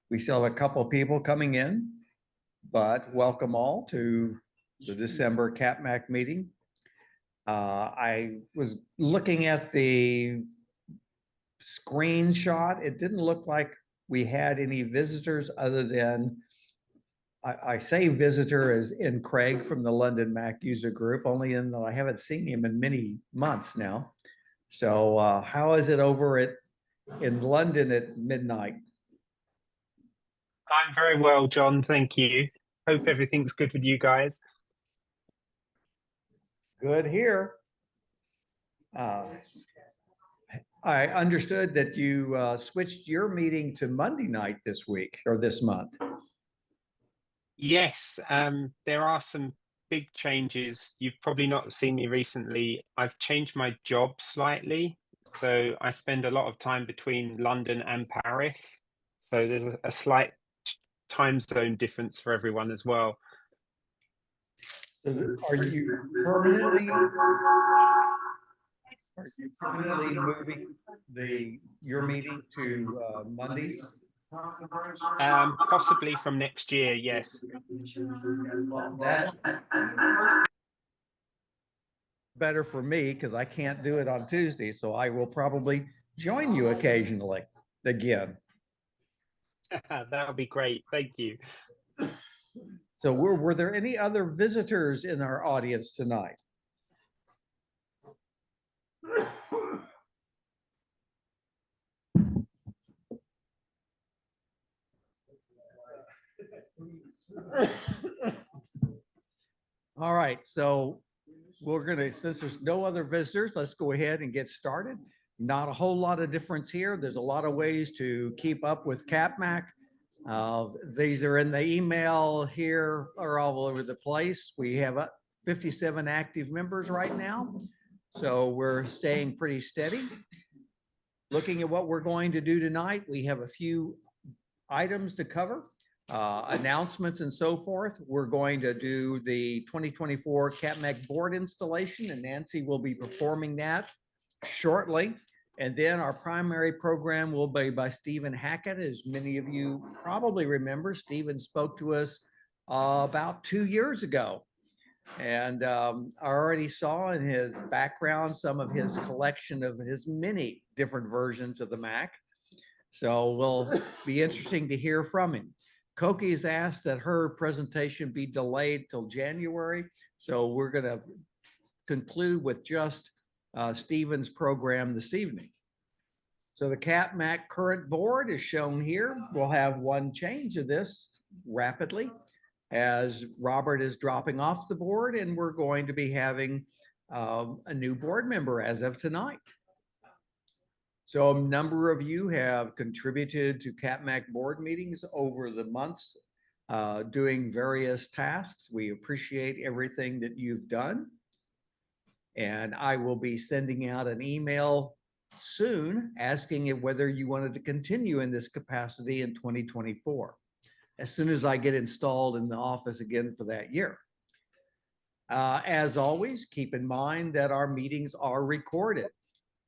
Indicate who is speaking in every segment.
Speaker 1: We still have a couple of people coming in, but welcome all to the December CapMac meeting. I was looking at the screenshot. It didn't look like we had any visitors other than, I say visitor as in Craig from the London Mac user group, only in that I haven't seen him in many months now. So how is it over in London at midnight?
Speaker 2: I'm very well, John. Thank you. Hope everything's good with you guys.
Speaker 1: Good here. I understood that you switched your meeting to Monday night this week or this month.
Speaker 2: Yes, there are some big changes. You've probably not seen me recently. I've changed my job slightly. So I spend a lot of time between London and Paris. So there's a slight time zone difference for everyone as well.
Speaker 1: Are you permanently moving your meeting to Mondays?
Speaker 2: Possibly from next year, yes.
Speaker 1: Well, that's better for me because I can't do it on Tuesday, so I will probably join you occasionally again.
Speaker 2: That'll be great. Thank you.
Speaker 1: So were there any other visitors in our audience tonight? All right, so we're gonna, since there's no other visitors, let's go ahead and get started. Not a whole lot of difference here. There's a lot of ways to keep up with CapMac. These are in the email here or all over the place. We have 57 active members right now. So we're staying pretty steady. Looking at what we're going to do tonight, we have a few items to cover, announcements and so forth. We're going to do the 2024 CapMac board installation, and Nancy will be performing that shortly. And then our primary program will be by Stephen Hackett. As many of you probably remember, Stephen spoke to us about 2 years ago. And I already saw in his background some of his collection of his many different versions of the Mac. So will be interesting to hear from him. Koki's asked that her presentation be delayed till January. So we're going to conclude with just Stephen's program this evening. So the CapMac current board is shown here. We'll have one change of this rapidly as Robert is dropping off the board, and we're going to be having a new board member as of tonight. So a number of you have contributed to CapMac board meetings over the months, doing various tasks. We appreciate everything that you've done. And I will be sending out an email soon asking you whether you wanted to continue in this capacity in 2024, as soon as I get installed in the office again for that year. As always, keep in mind that our meetings are recorded.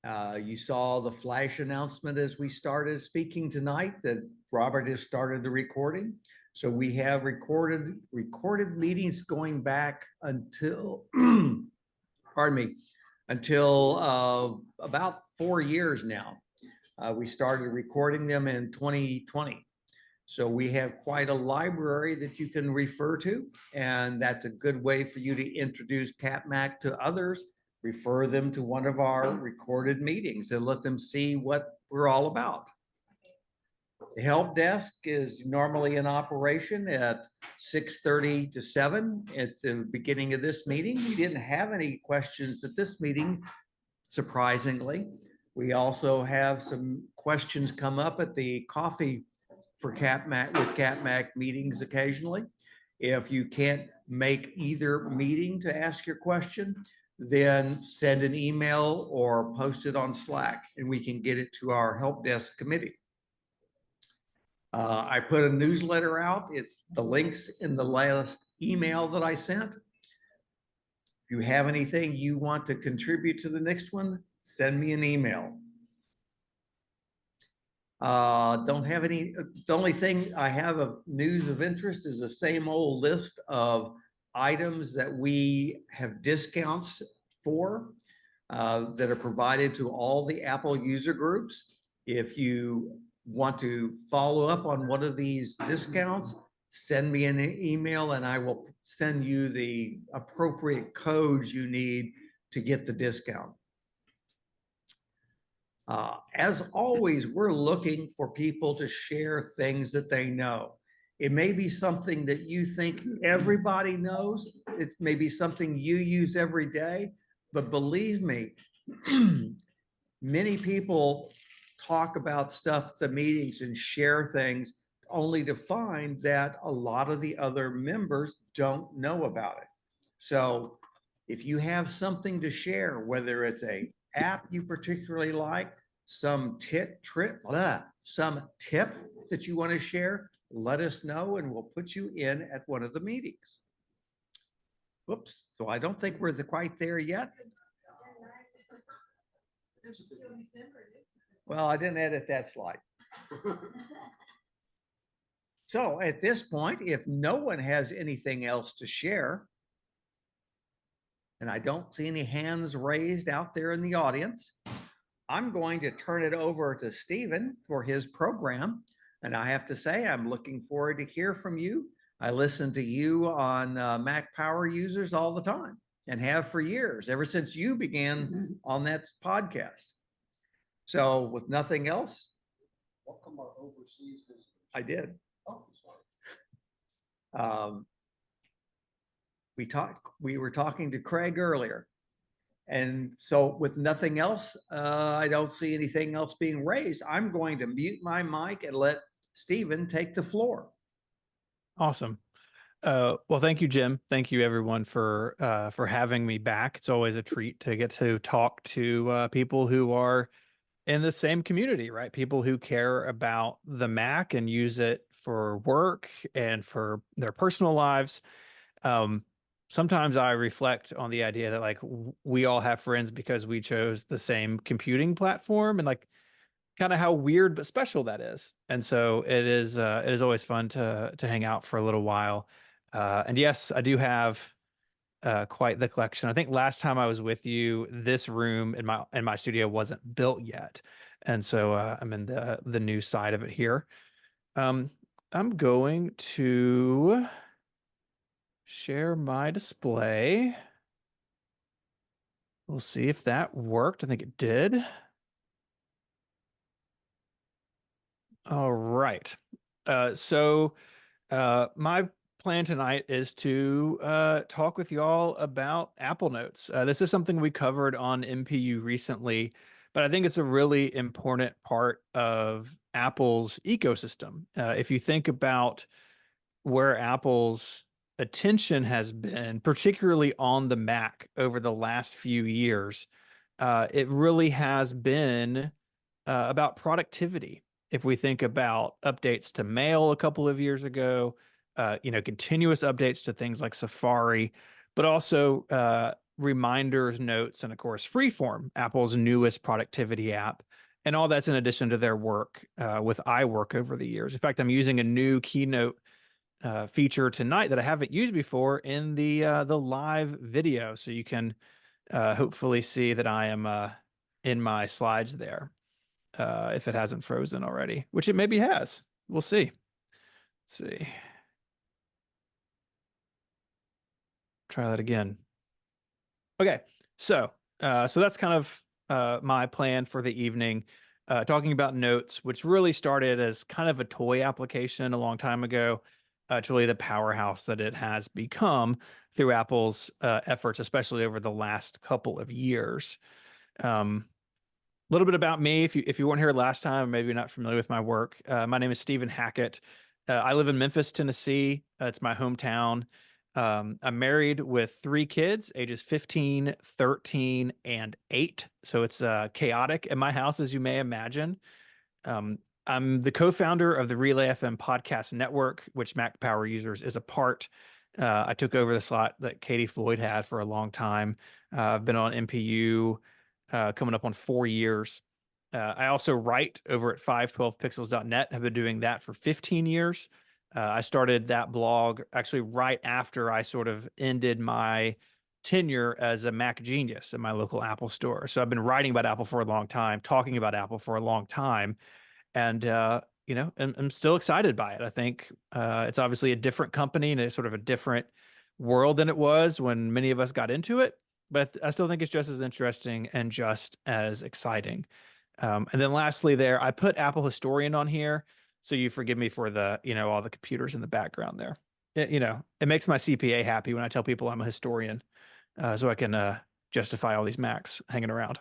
Speaker 1: You saw the flash announcement as we started speaking tonight that Robert has started the recording. So we have recorded meetings going back until, pardon me, until about 4 years now. We started recording them in 2020. So we have quite a library that you can refer to, and that's a good way for you to introduce CapMac to others. Refer them to one of our recorded meetings and let them see what we're all about. The help desk is normally in operation at 6:30 to 7 at the beginning of this meeting. We didn't have any questions at this meeting, surprisingly. We also have some questions come up at the coffee for CapMac with CapMac meetings occasionally. If you can't make either meeting to ask your question, then send an email or post it on Slack and we can get it to our help desk committee. I put a newsletter out. It's the links in the last email that I sent. If you have anything you want to contribute to the next one, send me an email. Don't have any, the only thing I have of news of interest is the same old list of items that we have discounts for that are provided to all the Apple user groups. If you want to follow up on one of these discounts, send me an email and I will send you the appropriate codes you need to get the discount. As always, we're looking for people to share things that they know. It may be something that you think everybody knows. It may be something you use every day, but believe me, many people talk about stuff at the meetings and share things only to find that a lot of the other members don't know about it. So if you have something to share, whether it's a app you particularly like, some tip that you want to share, let us know and we'll put you in at one of the meetings. Whoops, so I don't think we're quite there yet. Well, I didn't edit that slide. So at this point, if no one has anything else to share, and I don't see any hands raised out there in the audience, I'm going to turn it over to Stephen for his program. And I have to say, I'm looking forward to hear from you. I listen to you on Mac Power Users all the time and have for years, ever since you began on that podcast. So with nothing else.
Speaker 3: Welcome our overseas visitors.
Speaker 1: I did.
Speaker 3: Oh, sorry.
Speaker 1: We were talking to Craig earlier. And so with nothing else, I don't see anything else being raised. I'm going to mute my mic and let Stephen take the floor.
Speaker 4: Awesome. Well, thank you, Jim. Thank you everyone for having me back. It's always a treat to get to talk to people who are in the same community, right? People who care about the Mac and use it for work and for their personal lives. Sometimes I reflect on the idea that like we all have friends because we chose the same computing platform, and like kind of how weird but special that is. And so it is always fun to hang out for a little while. And yes, I do have quite the collection. I think last time I was with you, this room in my studio wasn't built yet, and so I'm in the new side of it here. I'm going to share my display. We'll see if that worked. I think it did. All right. So my plan tonight is to talk with y'all about Apple Notes. This is something we covered on MPU recently, but I think it's a really important part of Apple's ecosystem. If you think about where Apple's attention has been, particularly on the Mac over the last few years, it really has been about productivity. If we think about updates to Mail a couple of years ago, continuous updates to things like Safari, but also reminders, notes, and of course, Freeform, Apple's newest productivity app. And all that's in addition to their work with iWork over the years. In fact, I'm using a new Keynote feature tonight that I haven't used before in the live video. So you can hopefully see that I am in my slides there. If it hasn't frozen already, which it maybe has. We'll see. Let's see. Try that again. Okay, so that's kind of my plan for the evening. Talking about Notes, which really started as kind of a toy application a long time ago, to really the powerhouse that it has become through Apple's efforts, especially over the last couple of years. A little bit about me, if you weren't here last time, or maybe you're not familiar with my work. My name is Stephen Hackett. I live in Memphis, Tennessee. It's my hometown. I'm married with 3 kids, ages 15, 13, and 8. So it's chaotic in my house, as you may imagine. I'm the co-founder of the Relay FM podcast network, which Mac Power Users is a part. I took over the slot that Katie Floyd had for a long time. I've been on MPU coming up on 4 years. I also write over at 512pixels.net. Have been doing that for 15 years. I started that blog actually right after I sort of ended my tenure as a Mac genius in my local Apple store. So I've been writing about Apple for a long time, talking about Apple for a long time, and I'm still excited by it. I think it's obviously a different company and it's sort of a different world than it was when many of us got into it, but I still think it's just as interesting and just as exciting. And then lastly, there, I put Apple Historian on here. So you forgive me for the, all the computers in the background there. It makes my CPA happy when I tell people I'm a historian, so I can justify all these Macs hanging around.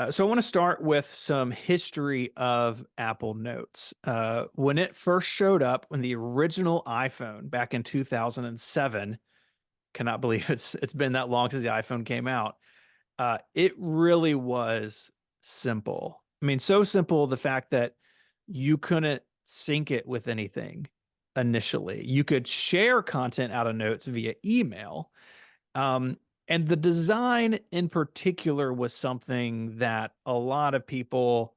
Speaker 4: So I want to start with some history of Apple Notes. When it first showed up, when the original iPhone back in 2007, cannot believe it's been that long since the iPhone came out. It really was simple. I mean, so simple, the fact that you couldn't sync it with anything initially. You could share content out of Notes via email. And the design in particular was something that a lot of people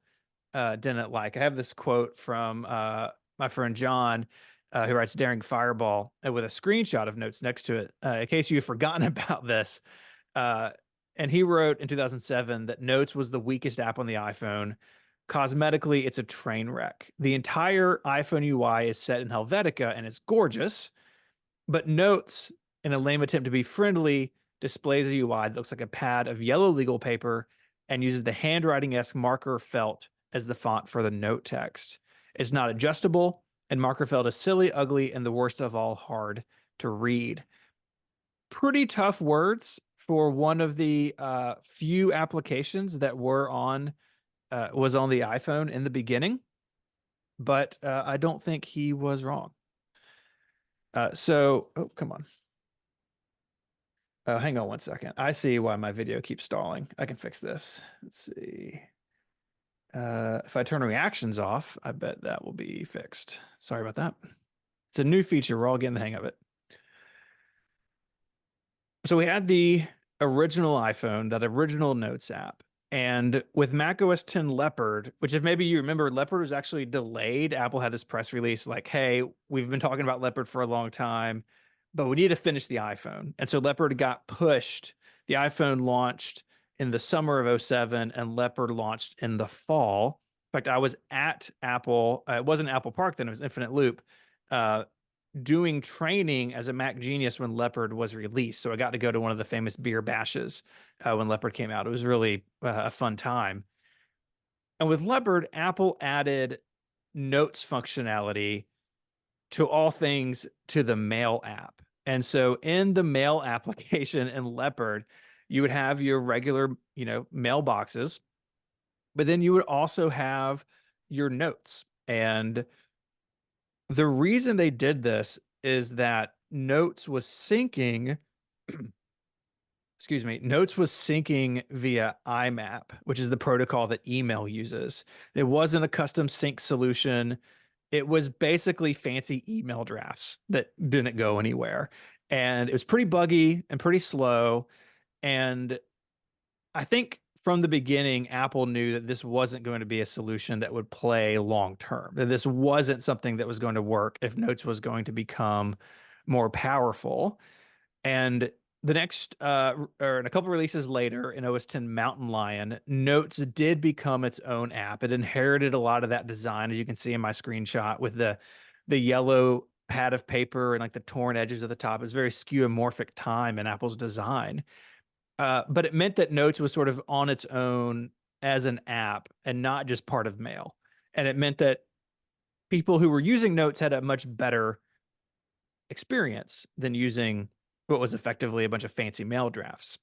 Speaker 4: didn't like. I have this quote from my friend John, who writes Daring Fireball, with a screenshot of Notes next to it, in case you've forgotten about this. And he wrote in 2007 that Notes was the weakest app on the iPhone. Cosmetically, it's a train wreck. The entire iPhone UI is set in Helvetica and it's gorgeous, but Notes, in a lame attempt to be friendly, displays a UI that looks like a pad of yellow legal paper and uses the handwriting-esque marker felt as the font for the note text. It's not adjustable, and marker felt is silly, ugly, and the worst of all, hard to read. Pretty tough words for one of the few applications that was on the iPhone in the beginning, but I don't think he was wrong. Oh, come on. Oh, hang on one second. I see why my video keeps stalling. I can fix this. Let's see. If I turn reactions off, I bet that will be fixed. Sorry about that. It's a new feature. We're all getting the hang of it. So we had the original iPhone, that original Notes app. And with macOS 10 Leopard, which if maybe you remember, Leopard was actually delayed. Apple had this press release like, hey, we've been talking about Leopard for a long time, but we need to finish the iPhone. And so Leopard got pushed. The iPhone launched in the summer of 2007 and Leopard launched in the fall. In fact, I was at Apple. It wasn't Apple Park then, it was Infinite Loop, doing training as a Mac genius when Leopard was released. So I got to go to one of the famous beer bashes when Leopard came out. It was really a fun time. And with Leopard, Apple added Notes functionality to all things to the Mail app. And so in the Mail application in Leopard, you would have your regular, mailboxes, but then you would also have your notes. And the reason they did this is that Notes was syncing, Notes was syncing via IMAP, which is the protocol that email uses. It wasn't a custom sync solution. It was basically fancy email drafts that didn't go anywhere. And it was pretty buggy and pretty slow. And I think from the beginning, Apple knew that this wasn't going to be a solution that would play long term, that this wasn't something that was going to work if Notes was going to become more powerful. And the next, or in a couple releases later in OS 10 Mountain Lion, Notes did become its own app. It inherited a lot of that design, as you can see in my screenshot, with the yellow pad of paper and like the torn edges at the top. It's very skeuomorphic time in Apple's design. But it meant that Notes was sort of on its own as an app and not just part of Mail. And it meant that people who were using Notes had a much better experience than using what was effectively a bunch of fancy mail drafts.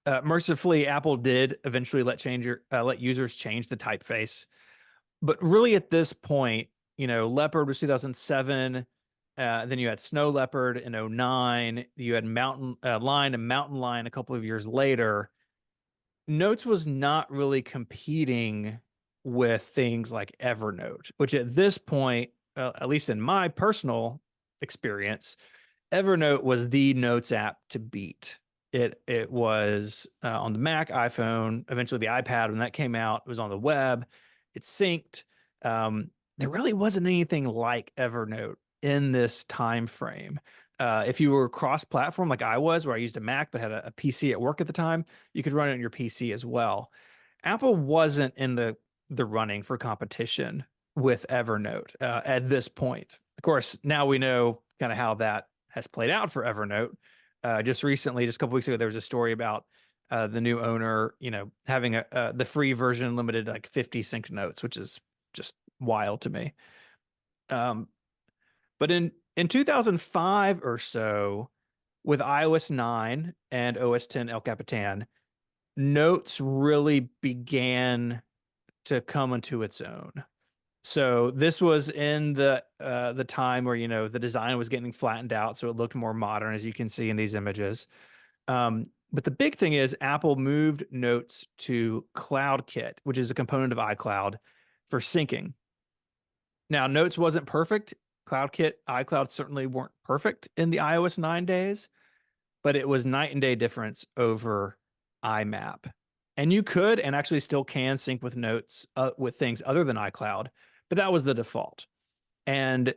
Speaker 4: Mercifully, Apple did eventually let users change the typeface. But really at this point, Leopard was 2007. Then you had Snow Leopard in 2009. You had Mountain Lion and Mountain Lion a couple of years later. Notes was not really competing with things like Evernote, which at this point, at least in my personal experience, Evernote was the Notes app to beat. It was on the Mac, iPhone, eventually the iPad. When that came out, it was on the web. It synced. There really wasn't anything like Evernote in this time frame. If you were cross-platform like I was, where I used a Mac but had a PC at work at the time, you could run it on your PC as well. Apple wasn't in the running for competition with Evernote at this point. Of course, now we know kind of how that has played out for Evernote. Just recently, just a couple weeks ago, there was a story about the new owner, having the free version limited to like 50 synced notes, which is just wild to me. But in 2005 or so, with iOS 9 and OS 10 El Capitan, Notes really began to come into its own. So this was in the time where the design was getting flattened out, so it looked more modern, as you can see in these images. But the big thing is Apple moved Notes to CloudKit, which is a component of iCloud for syncing. Now, Notes wasn't perfect. CloudKit, iCloud certainly weren't perfect in the iOS 9 days, but it was night and day difference over IMAP. And you could and actually still can sync with Notes with things other than iCloud, but that was the default. And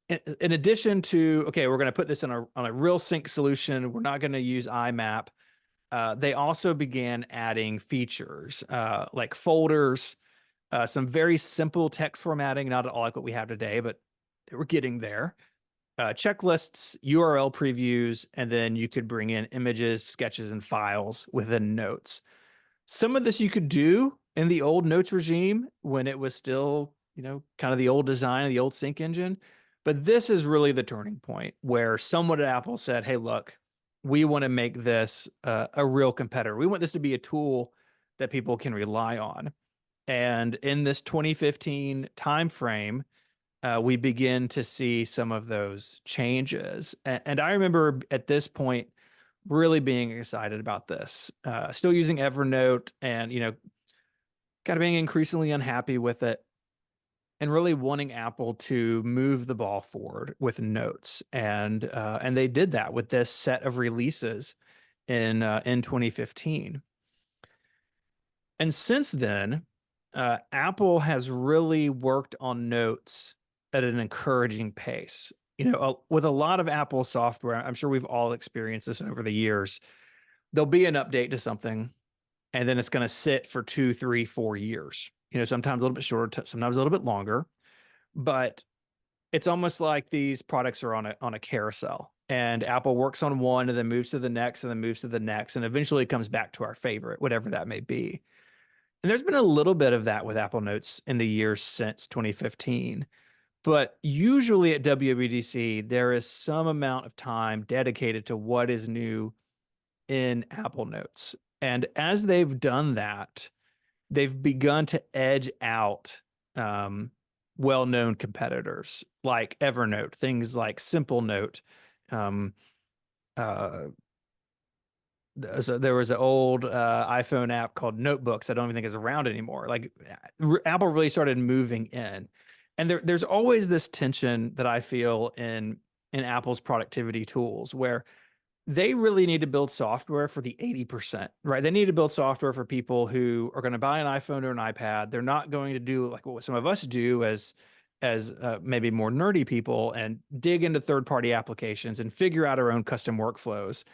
Speaker 4: in addition to, okay, we're going to put this on a real sync solution, we're not going to use IMAP. They also began adding features like folders, some very simple text formatting, not at all like what we have today, but they were getting there. Checklists, URL previews, and then you could bring in images, sketches, and files within Notes. Some of this you could do in the old Notes regime when it was still, kind of the old design of the old sync engine. But this is really the turning point where someone at Apple said, hey, look, we want to make this a real competitor. We want this to be a tool that people can rely on. And in this 2015 timeframe, we begin to see some of those changes. And I remember at this point really being excited about this, still using Evernote and, kind of being increasingly unhappy with it and really wanting Apple to move the ball forward with Notes. And they did that with this set of releases in 2015. And since then, Apple has really worked on Notes at an encouraging pace. With a lot of Apple software, I'm sure we've all experienced this over the years. There'll be an update to something, and then it's going to sit for 2, 3, 4 years. Sometimes a little bit shorter, sometimes a little bit longer. But it's almost like these products are on a carousel, and Apple works on one and then moves to the next and then moves to the next, and eventually it comes back to our favorite, whatever that may be. And there's been a little bit of that with Apple Notes in the years since 2015. But usually at WWDC, there is some amount of time dedicated to what is new in Apple Notes. And as they've done that, they've begun to edge out well-known competitors like Evernote, things like Simple Note. So there was an old iPhone app called Notebooks I don't even think is around anymore. Like Apple really started moving in. And there's always this tension that I feel in Apple's productivity tools where they really need to build software for the 80%, right? They need to build software for people who are going to buy an iPhone or an iPad. They're not going to do like what some of us do as maybe more nerdy people and dig into third-party applications and figure out our own custom workflows.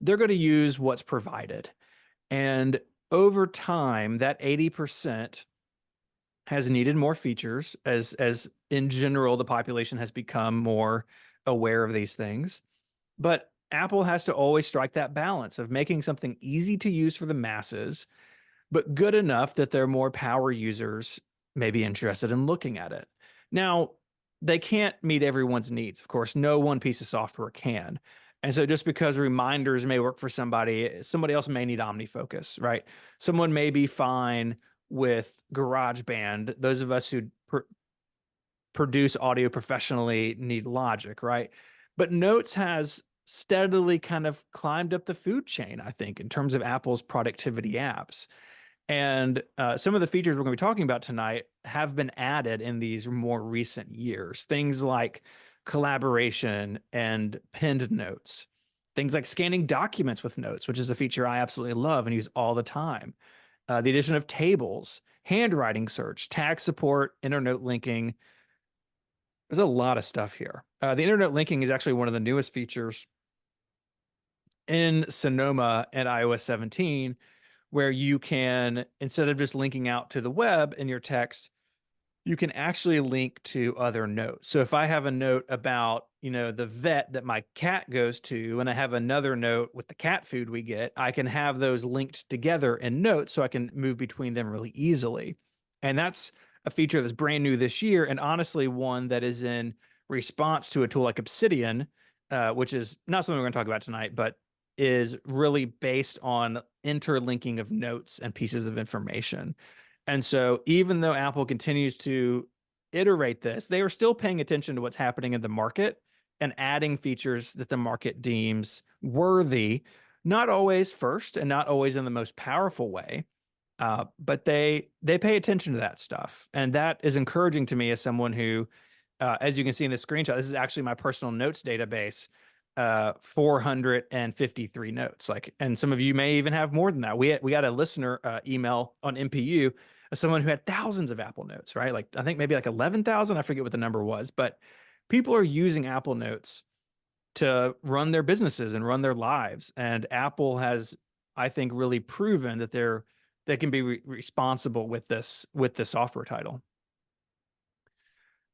Speaker 4: They're going to use what's provided. And over time, that 80% has needed more features as in general, the population has become more aware of these things. But Apple has to always strike that balance of making something easy to use for the masses, but good enough that their more power users may be interested in looking at it. Now, they can't meet everyone's needs. Of course, no one piece of software can. And so just because reminders may work for somebody else may need OmniFocus, right? Someone may be fine with GarageBand. Those of us who produce audio professionally need Logic, right? But Notes has steadily kind of climbed up the food chain, I think, in terms of Apple's productivity apps. And some of the features we're going to be talking about tonight have been added in these more recent years. Things like collaboration and pinned notes. Things like scanning documents with notes, which is a feature I absolutely love and use all the time. The addition of tables, handwriting search, tag support, internote linking. There's a lot of stuff here. The internote linking is actually one of the newest features in Sonoma and iOS 17, where you can, instead of just linking out to the web in your text, you can actually link to other notes. So if I have a note about, the vet that my cat goes to, and I have another note with the cat food we get, I can have those linked together in notes so I can move between them really easily. And that's a feature that's brand new this year, and honestly, one that is in response to a tool like Obsidian, which is not something we're going to talk about tonight, but is really based on interlinking of notes and pieces of information. And so even though Apple continues to iterate this, they are still paying attention to what's happening in the market and adding features that the market deems worthy, not always first and not always in the most powerful way, but they pay attention to that stuff. And that is encouraging to me as someone who, as you can see in this screenshot, this is actually my personal notes database, 453 notes. And some of you may even have more than that. We got a listener email on MPU as someone who had thousands of Apple Notes, right? I think maybe 11,000. I forget what the number was, but people are using Apple Notes to run their businesses and run their lives. And Apple has, I think, really proven that they can be responsible with this software title.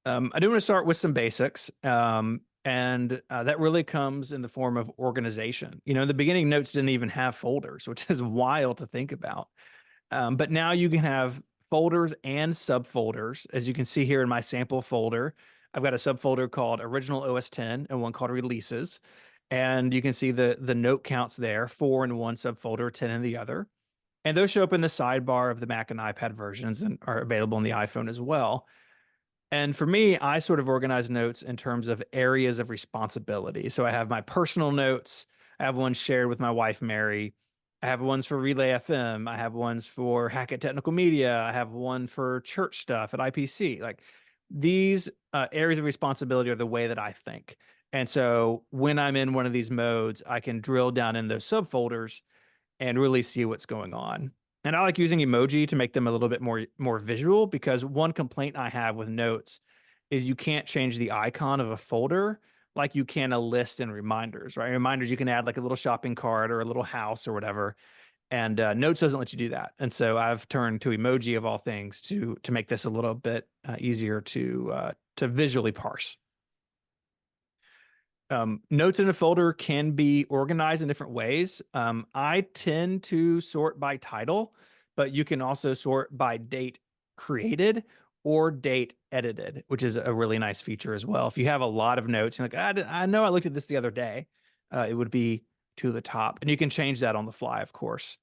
Speaker 4: I do want to start with some basics. And that really comes in the form of organization. In the beginning, Notes didn't even have folders, which is wild to think about. But now you can have folders and subfolders. As you can see here in my sample folder, I've got a subfolder called Original OS 10 and one called Releases. And you can see the note counts there, 4 in one subfolder, 10 in the other. And those show up in the sidebar of the Mac and iPad versions and are available on the iPhone as well. And for me, I sort of organize notes in terms of areas of responsibility. So I have my personal notes. I have ones shared with my wife, Mary. I have ones for Relay FM. I have ones for Hackett Technical Media. I have one for church stuff at IPC. These areas of responsibility are the way that I think. And so when I'm in one of these modes, I can drill down in those subfolders and really see what's going on. And I like using emoji to make them a little bit more visual, because one complaint I have with notes is you can't change the icon of a folder like you can a list and reminders, right? Reminders, you can add a little shopping cart or a little house or whatever. And Notes doesn't let you do that. And so I've turned to emoji of all things to make this a little bit easier to visually parse. Notes in a folder can be organized in different ways. I tend to sort by title, but you can also sort by date created or date edited, which is a really nice feature as well. If you have a lot of notes, you're I know I looked at this the other day, it would be to the top. And you can change that on the fly, of course.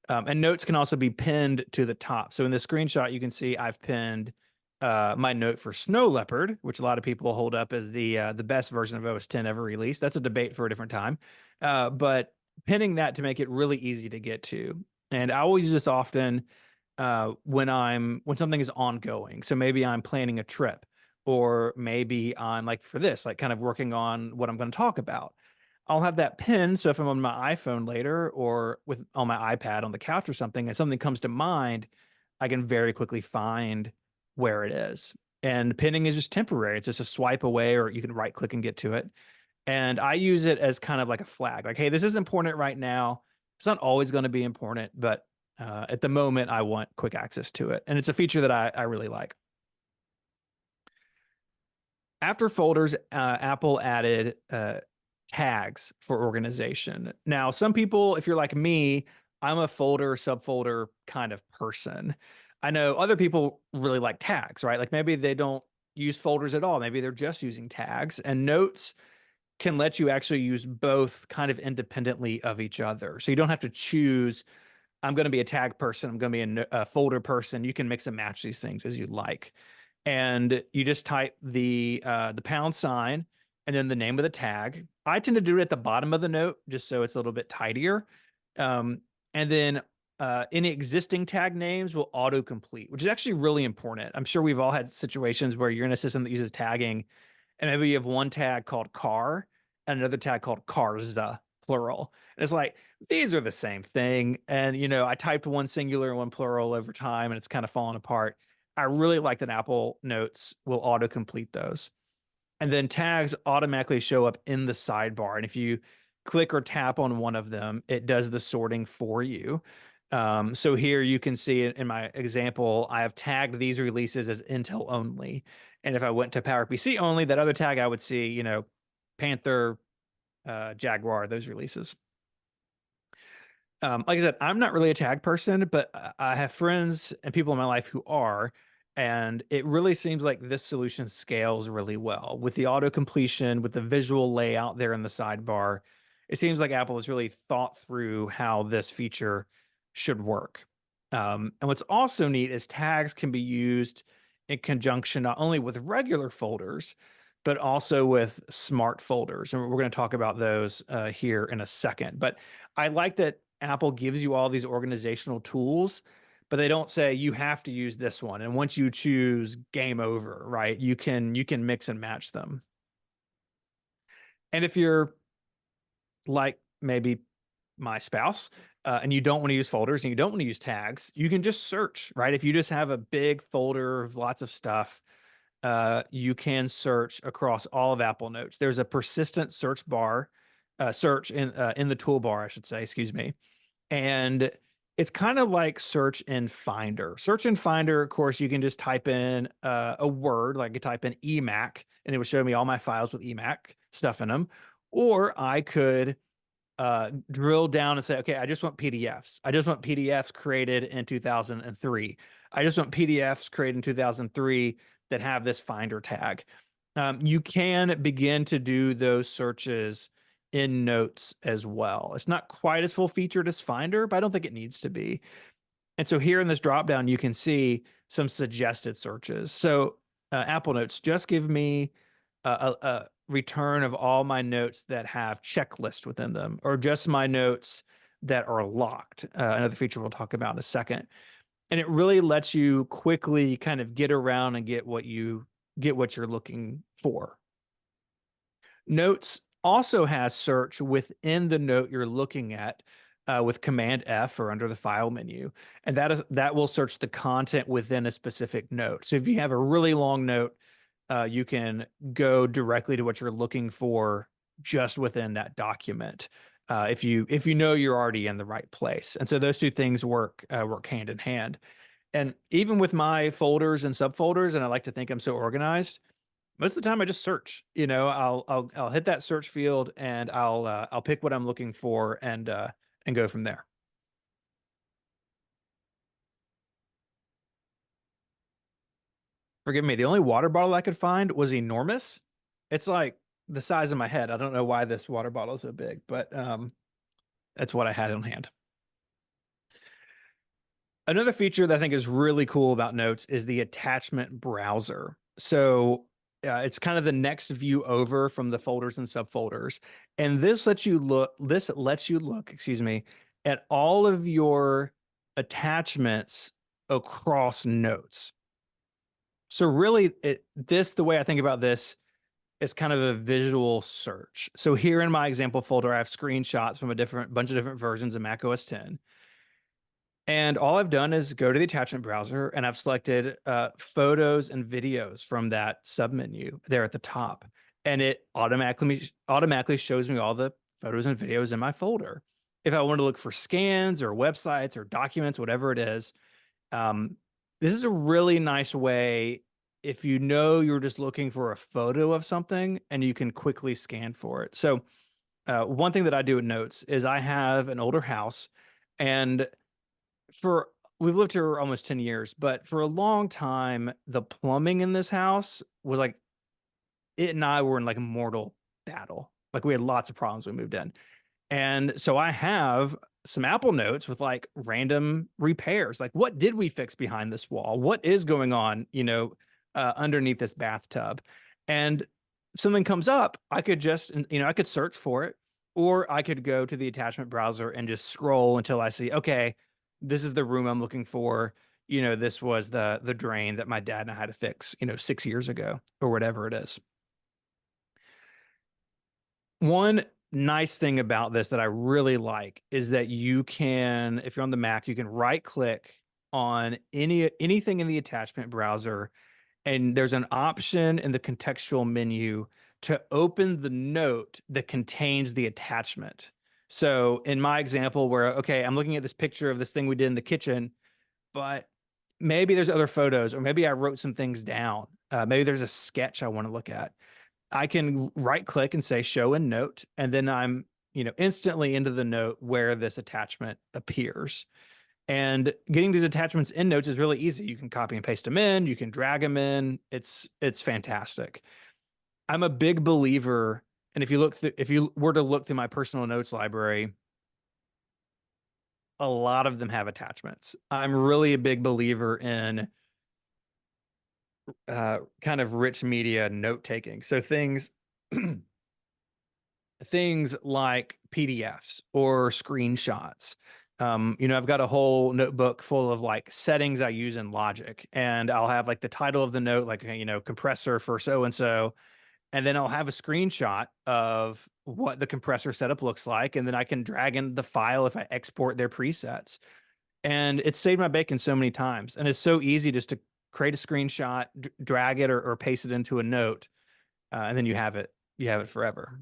Speaker 4: And notes can also be pinned to the top. So in the screenshot, you can see I've pinned my note for Snow Leopard, which a lot of people hold up as the best version of OS 10 ever released. That's a debate for a different time. But pinning that to make it really easy to get to. And I will use this often when something is ongoing. So maybe I'm planning a trip, or maybe I'm for this, kind of working on what I'm going to talk about. I'll have that pin. So if I'm on my iPhone later or on my iPad on the couch or something, and something comes to mind, I can very quickly find where it is. And pinning is just temporary. It's just a swipe away, or you can right click and get to it. And I use it as kind of like a flag, hey, this is important right now. It's not always going to be important, but at the moment I want quick access to it. And it's a feature that I really like. After folders, Apple added tags for organization. Now, some people, if you're like me, I'm a folder, subfolder kind of person. I know other people really like tags, right? Maybe they don't use folders at all. Maybe they're just using tags. And Notes can let you actually use both kind of independently of each other. So you don't have to choose, I'm going to be a tag person, I'm going to be a folder person. You can mix and match these things as you like. And you just type the pound sign and then the name of the tag. I tend to do it at the bottom of the note just so it's a little bit tidier. And then any existing tag names will autocomplete, which is actually really important. I'm sure we've all had situations where you're in a system that uses tagging, and maybe you have one tag called car, and another tag called Karza, plural. And it's like, these are the same thing. And, I typed one singular and one plural over time, and it's kind of fallen apart. I really like that Apple Notes will autocomplete those. And then tags automatically show up in the sidebar. And if you click or tap on one of them, it does the sorting for you. So here you can see in my example, I have tagged these releases as Intel only. And if I went to PowerPC only, that other tag I would see, Panther, Jaguar, those releases. Like I said, I'm not really a tag person, but I have friends and people in my life who are, and it really seems like this solution scales really well with the auto completion, with the visual layout there in the sidebar. It seems like Apple has really thought through how this feature should work. And what's also neat is tags can be used in conjunction not only with regular folders, but also with smart folders. And we're going to talk about those here in a second. But I like that Apple gives you all these organizational tools, but they don't say you have to use this one. And once you choose, game over, right? You can mix and match them. And if you're like maybe my spouse, and you don't want to use folders and you don't want to use tags, you can just search, right? If you just have a big folder of lots of stuff, you can search across all of Apple Notes. There's a persistent search bar, search in the toolbar, I should say, excuse me. And it's kind of like search in Finder. Search in Finder, of course, you can just type in a word, like I could type in eMac, and it would show me all my files with eMac stuff in them. Or I could drill down and say, okay, I just want PDFs. I just want PDFs created in 2003. I just want PDFs created in 2003 that have this Finder tag. You can begin to do those searches in Notes as well. It's not quite as full featured as Finder, but I don't think it needs to be. And so here in this dropdown, you can see some suggested searches. So Apple Notes, just give me a return of all my notes that have checklist within them, or just my notes that are locked. Another feature we'll talk about in a second. And it really lets you quickly kind of get around and get what you're looking for. Notes also has search within the note you're looking at with Command F or under the file menu. And that will search the content within a specific note. So if you have a really long note, you can go directly to what you're looking for just within that document. If you know you're already in the right place. And so those two things work hand in hand. And even with my folders and subfolders, and I like to think I'm so organized, most of the time I just search. I'll hit that search field and I'll pick what I'm looking for and go from there. Forgive me, the only water bottle I could find was enormous. It's like the size of my head. I don't know why this water bottle is so big, but that's what I had on hand. Another feature that I think is really cool about Notes is the attachment browser. So it's kind of the next view over from the folders and subfolders. And this lets you look, excuse me, at all of your attachments across Notes. So really, the way I think about this is kind of a visual search. So here in my example folder, I have screenshots from a bunch of different versions of Mac OS X. And all I've done is go to the attachment browser, and I've selected photos and videos from that submenu there at the top. And it automatically shows me all the photos and videos in my folder. If I want to look for scans or websites or documents, whatever it is, this is a really nice way if you know you're just looking for a photo of something and you can quickly scan for it. So one thing that I do with Notes is I have an older house, and we've lived here almost 10 years, but for a long time, the plumbing in this house was like, it and I were in like a mortal battle. Like we had lots of problems when we moved in. And so I have some Apple Notes with like random repairs. Like, what did we fix behind this wall? What is going on, underneath this bathtub? And if something comes up, I could just, I could search for it, or I could go to the attachment browser and just scroll until I see, okay, this is the room I'm looking for. This was the drain that my dad and I had to fix, 6 years ago or whatever it is. One nice thing about this that I really like is that you can, if you're on the Mac, you can right click on anything in the attachment browser, and there's an option in the contextual menu to open the note that contains the attachment. So in my example where, okay, I'm looking at this picture of this thing we did in the kitchen, but maybe there's other photos, or maybe I wrote some things down. Maybe there's a sketch I want to look at. I can right click and say show in note, and then I'm, instantly into the note where this attachment appears. And getting these attachments in notes is really easy. You can copy and paste them in, you can drag them in. It's fantastic. I'm a big believer, and if you were to look through my personal notes library, a lot of them have attachments. I'm really a big believer in kind of rich media note taking. So things things like PDFs or screenshots. I've got a whole notebook full of like settings I use in Logic, and I'll have like the title of the note, like, compressor for so and so, and then I'll have a screenshot of what the compressor setup looks like, and then I can drag in the file if I export their presets. And it's saved my bacon so many times, and it's so easy just to create a screenshot, drag it or paste it into a note, and then you have it. You have it forever.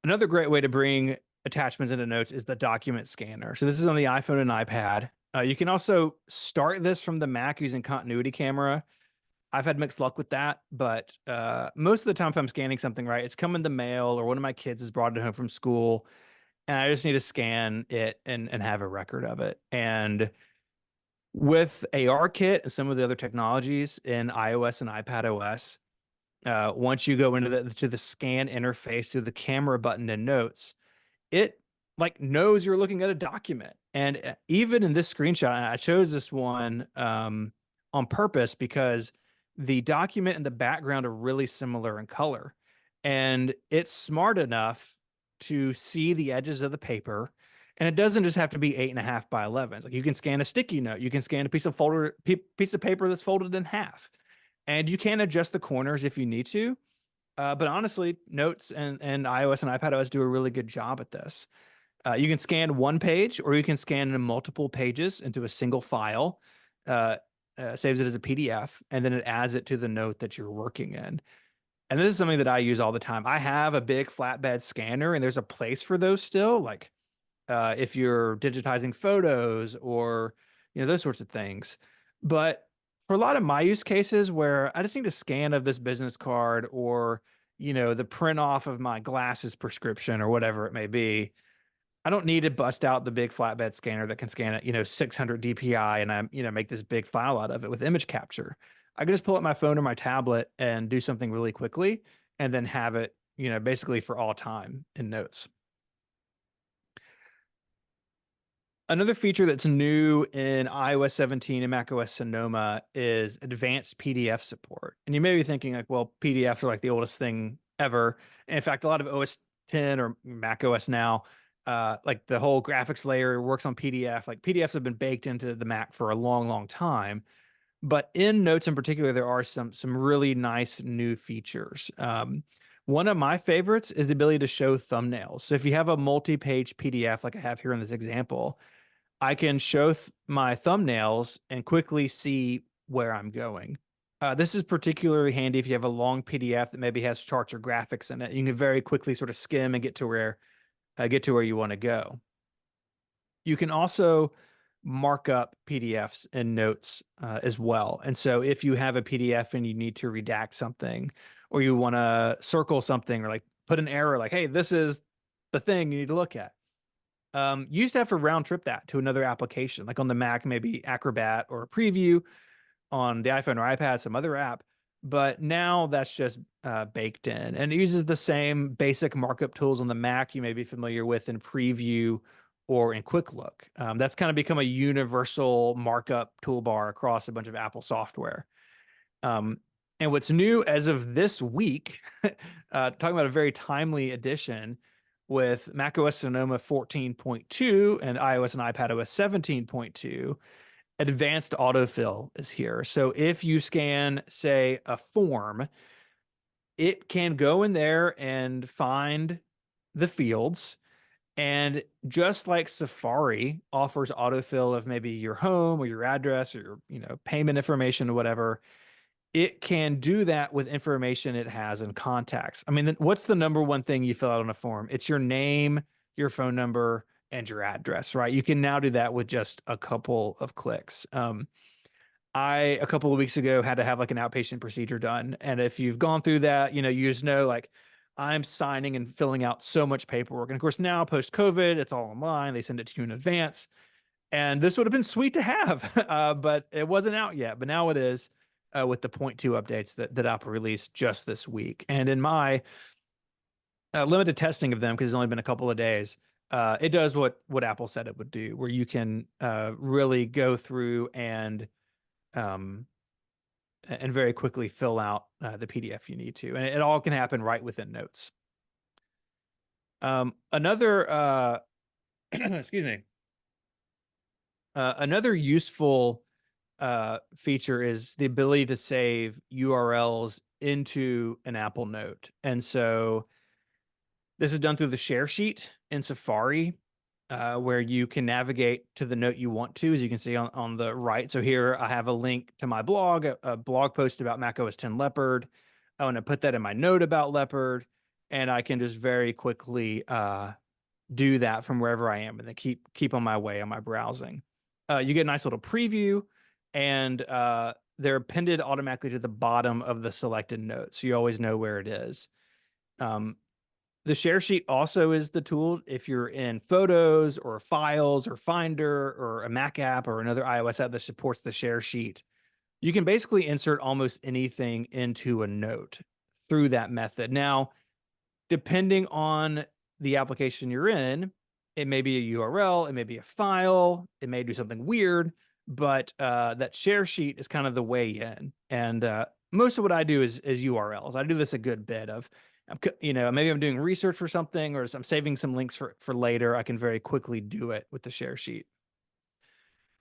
Speaker 4: Another great way to bring attachments into notes is the document scanner. So this is on the iPhone and iPad. You can also start this from the Mac using continuity camera. I've had mixed luck with that, but most of the time if I'm scanning something, right, it's come in the mail or one of my kids has brought it home from school, and I just need to scan it and have a record of it. And with ARKit and some of the other technologies in iOS and iPadOS, once you go into the scan interface through the camera button in Notes, it like knows you're looking at a document. And even in this screenshot, I chose this one on purpose because the document and the background are really similar in color, and it's smart enough to see the edges of the paper. And it doesn't just have to be 8.5 by 11. It's like you can scan a sticky note, you can scan a piece of paper that's folded in half, and you can adjust the corners if you need to. But honestly, Notes and iOS and iPadOS do a really good job at this. You can scan one page, or you can scan multiple pages into a single file, saves it as a PDF, and then it adds it to the note that you're working in. And this is something that I use all the time. I have a big flatbed scanner, and there's a place for those still, like if you're digitizing photos or those sorts of things. But for a lot of my use cases where I just need a scan of this business card, or the print off of my glasses prescription or whatever it may be, I don't need to bust out the big flatbed scanner that can scan at 600 DPI and I make this big file out of it with image capture. I can just pull up my phone or my tablet and do something really quickly, and then have it basically for all time in Notes. Another feature that's new in iOS 17 and macOS Sonoma is advanced PDF support. And you may be thinking like, well, PDFs are like the oldest thing ever. And in fact, a lot of OS 10 or macOS now, like the whole graphics layer works on PDF. Like PDFs have been baked into the Mac for a long, long time. But in Notes in particular, there are some really nice new features. One of my favorites is the ability to show thumbnails. So if you have a multi-page PDF like I have here in this example, I can show my thumbnails and quickly see where I'm going. This is particularly handy if you have a long PDF that maybe has charts or graphics in it. You can very quickly sort of skim and get to where you want to go. You can also mark up PDFs in Notes as well. And so if you have a PDF and you need to redact something, or you want to circle something, or like put an error, like, hey, this is the thing you need to look at. You used to have to round trip that to another application, like on the Mac, maybe Acrobat or Preview, on the iPhone or iPad, some other app. But now that's just baked in, and it uses the same basic markup tools on the Mac you may be familiar with in Preview or in Quick Look. That's kind of become a universal markup toolbar across a bunch of Apple software. And what's new as of this week, talking about a very timely addition, with macOS Sonoma 14.2 and iOS and iPadOS 17.2, advanced autofill is here. So if you scan, say, a form, it can go in there and find the fields. And just like Safari offers autofill of maybe your home or your address or your, payment information or whatever, it can do that with information it has in contacts. I mean, what's the number one thing you fill out on a form? It's your name, your phone number, and your address, right? You can now do that with just a couple of clicks. I, a couple of weeks ago, had to have like an outpatient procedure done. And if you've gone through that, you just know, like, I'm signing and filling out so much paperwork. And of course, now post COVID, it's all online. They send it to you in advance. And this would have been sweet to have, but it wasn't out yet. But now it is, with the 0.2 updates that Apple released just this week. And in my limited testing of them, because it's only been a couple of days, it does what Apple said it would do, where you can really go through and very quickly fill out the PDF you need to. And it all can happen right within Notes. Another, excuse me. Another useful feature is the ability to save URLs into an Apple Note. And so this is done through the share sheet in Safari, where you can navigate to the note you want to, as you can see on the right. So here I have a link to my blog, a blog post about macOS 10 Leopard. I want to put that in my note about Leopard, and I can just very quickly do that from wherever I am and then keep on my way on my browsing. You get a nice little preview, and they're appended automatically to the bottom of the selected note, so you always know where it is. The share sheet also is the tool if you're in Photos or Files or Finder or a Mac app or another iOS app that supports the share sheet. You can basically insert almost anything into a note through that method. Now, depending on the application you're in, it may be a URL, it may be a file, it may do something weird, but that share sheet is kind of the way in. And most of what I do is URLs. I do this a good bit of, maybe I'm doing research for something, or I'm saving some links for later. I can very quickly do it with the share sheet.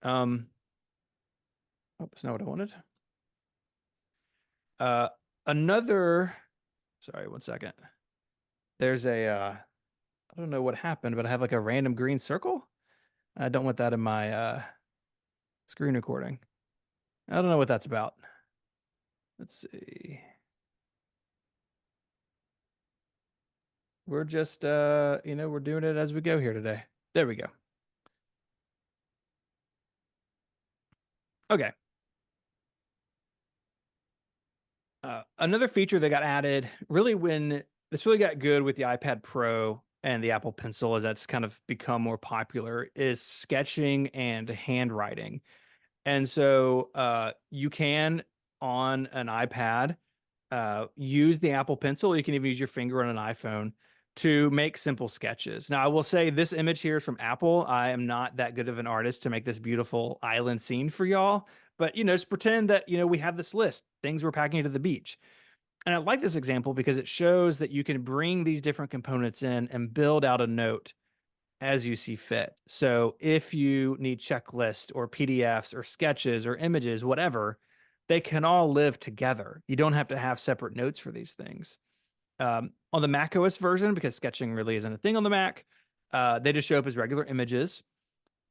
Speaker 4: Oh, that's not what I wanted. Sorry, one second. There's I don't know what happened, but I have like a random green circle. I don't want that in my screen recording. I don't know what that's about. Let's see. We're just, we're doing it as we go here today. There we go. Okay. Another feature that got added really when this really got good with the iPad Pro and the Apple Pencil, as that's kind of become more popular, is sketching and handwriting. And so you can, on an iPad, use the Apple Pencil. You can even use your finger on an iPhone to make simple sketches. Now, I will say this image here is from Apple. I am not that good of an artist to make this beautiful island scene for y'all, but, just pretend that, we have this list, things we're packing to the beach. And I like this example because it shows that you can bring these different components in and build out a note as you see fit. So if you need checklists or PDFs or sketches or images, whatever, they can all live together. You don't have to have separate notes for these things. On the macOS version, because sketching really isn't a thing on the Mac, they just show up as regular images.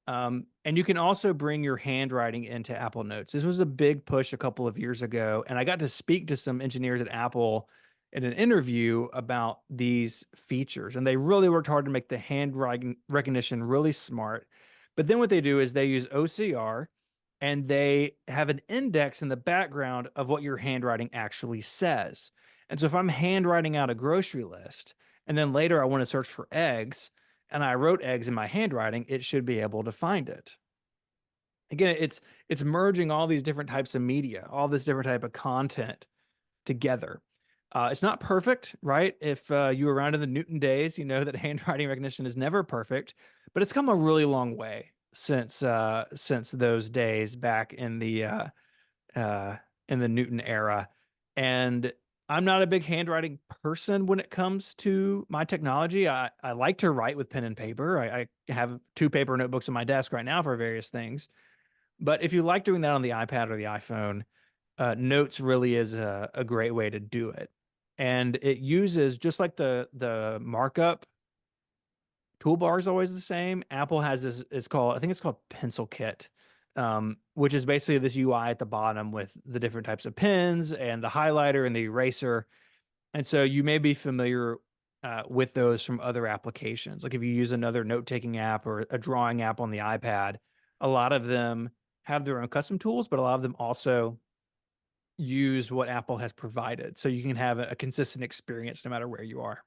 Speaker 4: And you can also bring your handwriting into Apple Notes. This was a big push a couple of years ago, and I got to speak to some engineers at Apple in an interview about these features, and they really worked hard to make the handwriting recognition really smart. But then what they do is they use OCR, and they have an index in the background of what your handwriting actually says. And so if I'm handwriting out a grocery list, and then later I want to search for eggs, and I wrote eggs in my handwriting, it should be able to find it. Again, it's merging all these different types of media, all this different type of content together. It's not perfect, right? If you were around in the Newton days, you know that handwriting recognition is never perfect, but it's come a really long way since those days back in the Newton era. And I'm not a big handwriting person when it comes to my technology. I like to write with pen and paper. I have 2 paper notebooks on my desk right now for various things. But if you like doing that on the iPad or the iPhone, Notes really is a great way to do it. and it uses just like the markup toolbar is always the same. Apple has this, I think it's called Pencil Kit, which is basically this UI at the bottom with the different types of pens and the highlighter and the eraser. And so you may be familiar with those from other applications. Like if you use another note-taking app or a drawing app on the iPad, a lot of them have their own custom tools, but a lot of them also use what Apple has provided. So you can have a consistent experience no matter where you are.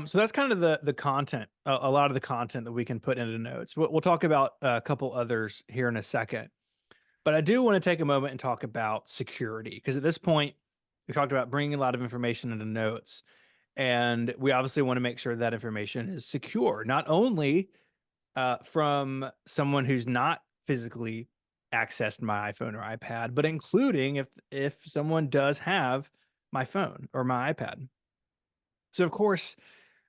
Speaker 4: So that's kind of the content, a lot of the content that we can put into notes. We'll talk about a couple others here in a second, but I do want to take a moment and talk about security, because at this point, we talked about bringing a lot of information into notes, and we obviously want to make sure that information is secure, not only from someone who's not physically accessed my iPhone or iPad, but including if someone does have my phone or my iPad. So of course,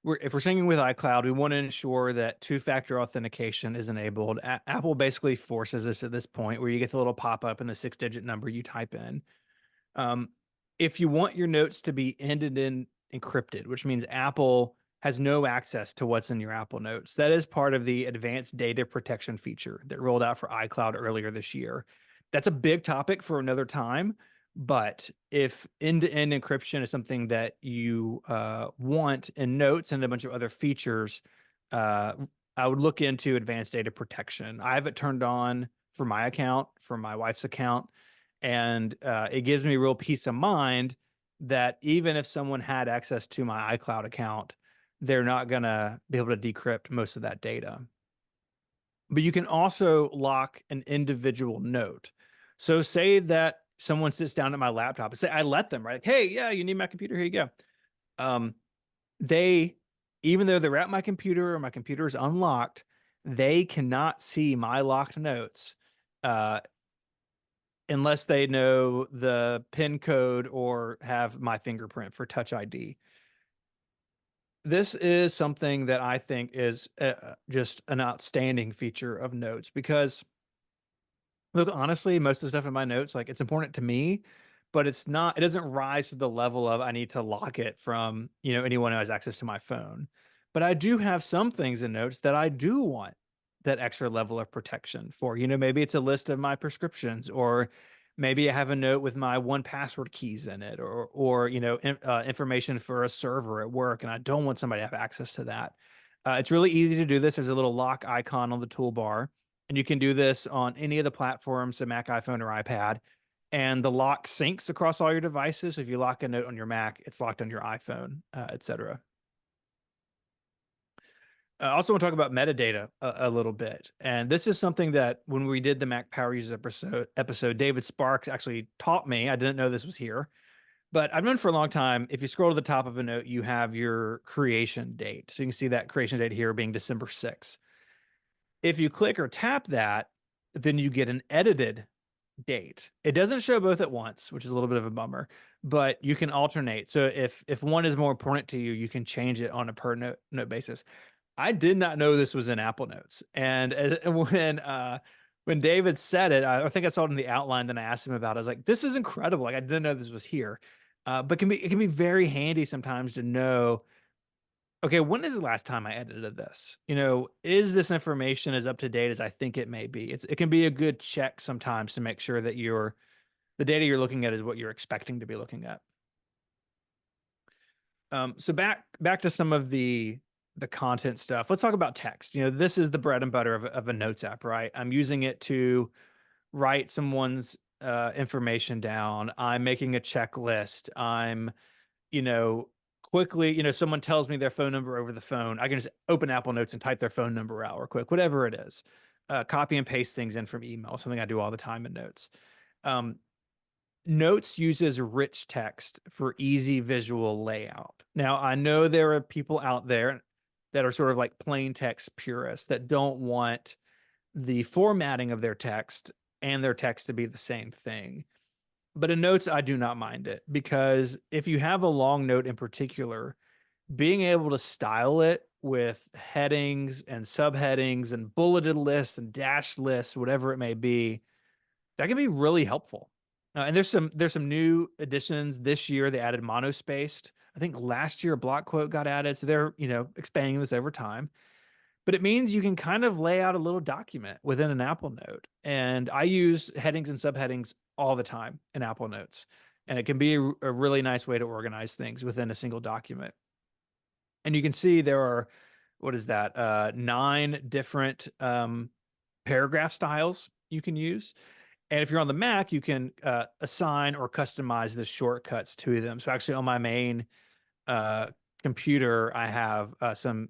Speaker 4: if we're syncing with iCloud, we want to ensure that two-factor authentication is enabled. Apple basically forces us at this point where you get the little pop-up and the 6-digit number you type in. If you want your notes to be end-to-end encrypted, which means Apple has no access to what's in your Apple Notes, that is part of the advanced data protection feature that rolled out for iCloud earlier this year. That's a big topic for another time. But if end-to-end encryption is something that you want in Notes and a bunch of other features, I would look into advanced data protection. I have it turned on for my account, for my wife's account, and it gives me real peace of mind that even if someone had access to my iCloud account, they're not going to be able to decrypt most of that data. But you can also lock an individual note. So say that someone sits down at my laptop and say, I let them, right? Like, hey, yeah, you need my computer, here you go. They, even though they're at my computer or my computer is unlocked, they cannot see my locked notes unless they know the PIN code or have my fingerprint for Touch ID. This is something that I think is just an outstanding feature of Notes, because look, honestly, most of the stuff in my notes, like, it's important to me, but it doesn't rise to the level of I need to lock it from, anyone who has access to my phone. But I do have some things in notes that I do want that extra level of protection for. Maybe it's a list of my prescriptions, or maybe I have a note with my 1Password keys in it, or information for a server at work, and I don't want somebody to have access to that. It's really easy to do this. There's a little lock icon on the toolbar, and you can do this on any of the platforms, so Mac, iPhone, or iPad. And the lock syncs across all your devices. So if you lock a note on your Mac, it's locked on your iPhone, etc. I also want to talk about metadata a little bit. And this is something that when we did the Mac Power Users episode, David Sparks actually taught me. I didn't know this was here, but I've known for a long time, if you scroll to the top of a note, you have your creation date. So you can see that creation date here being December 6th. If you click or tap that, then you get an edited date. It doesn't show both at once, which is a little bit of a bummer, but you can alternate. So if one is more important to you, you can change it on a per note basis. I did not know this was in Apple Notes. And when David said it, I think I saw it in the outline, then I asked him about it. I was like, this is incredible. Like, I didn't know this was here. But it can be very handy sometimes to know, okay, when is the last time I edited this? Is this information as up to date as I think it may be? It can be a good check sometimes to make sure that the data you're looking at is what you're expecting to be looking at. So back to some of the content stuff. Let's talk about text. This is the bread and butter of a Notes app, right? I'm using it to write someone's information down. I'm making a checklist. I'm, quickly, someone tells me their phone number over the phone. I can just open Apple Notes and type their phone number out real quick, whatever it is. Copy and paste things in from email, something I do all the time in Notes. Notes uses rich text for easy visual layout. Now, I know there are people out there that are sort of like plain text purists that don't want the formatting of their text and their text to be the same thing. But in Notes, I do not mind it, because if you have a long note in particular, being able to style it with headings and subheadings and bulleted lists and dashed lists, whatever it may be, that can be really helpful. And there's some new additions this year. They added monospaced. I think last year a block quote got added, so they're expanding this over time. But it means you can kind of lay out a little document within an Apple Note. And I use headings and subheadings all the time in Apple Notes, and it can be a really nice way to organize things within a single document. And you can see there are, what is that, 9 different paragraph styles you can use. And if you're on the Mac, you can assign or customize the shortcuts to them. So actually on my main computer, I have some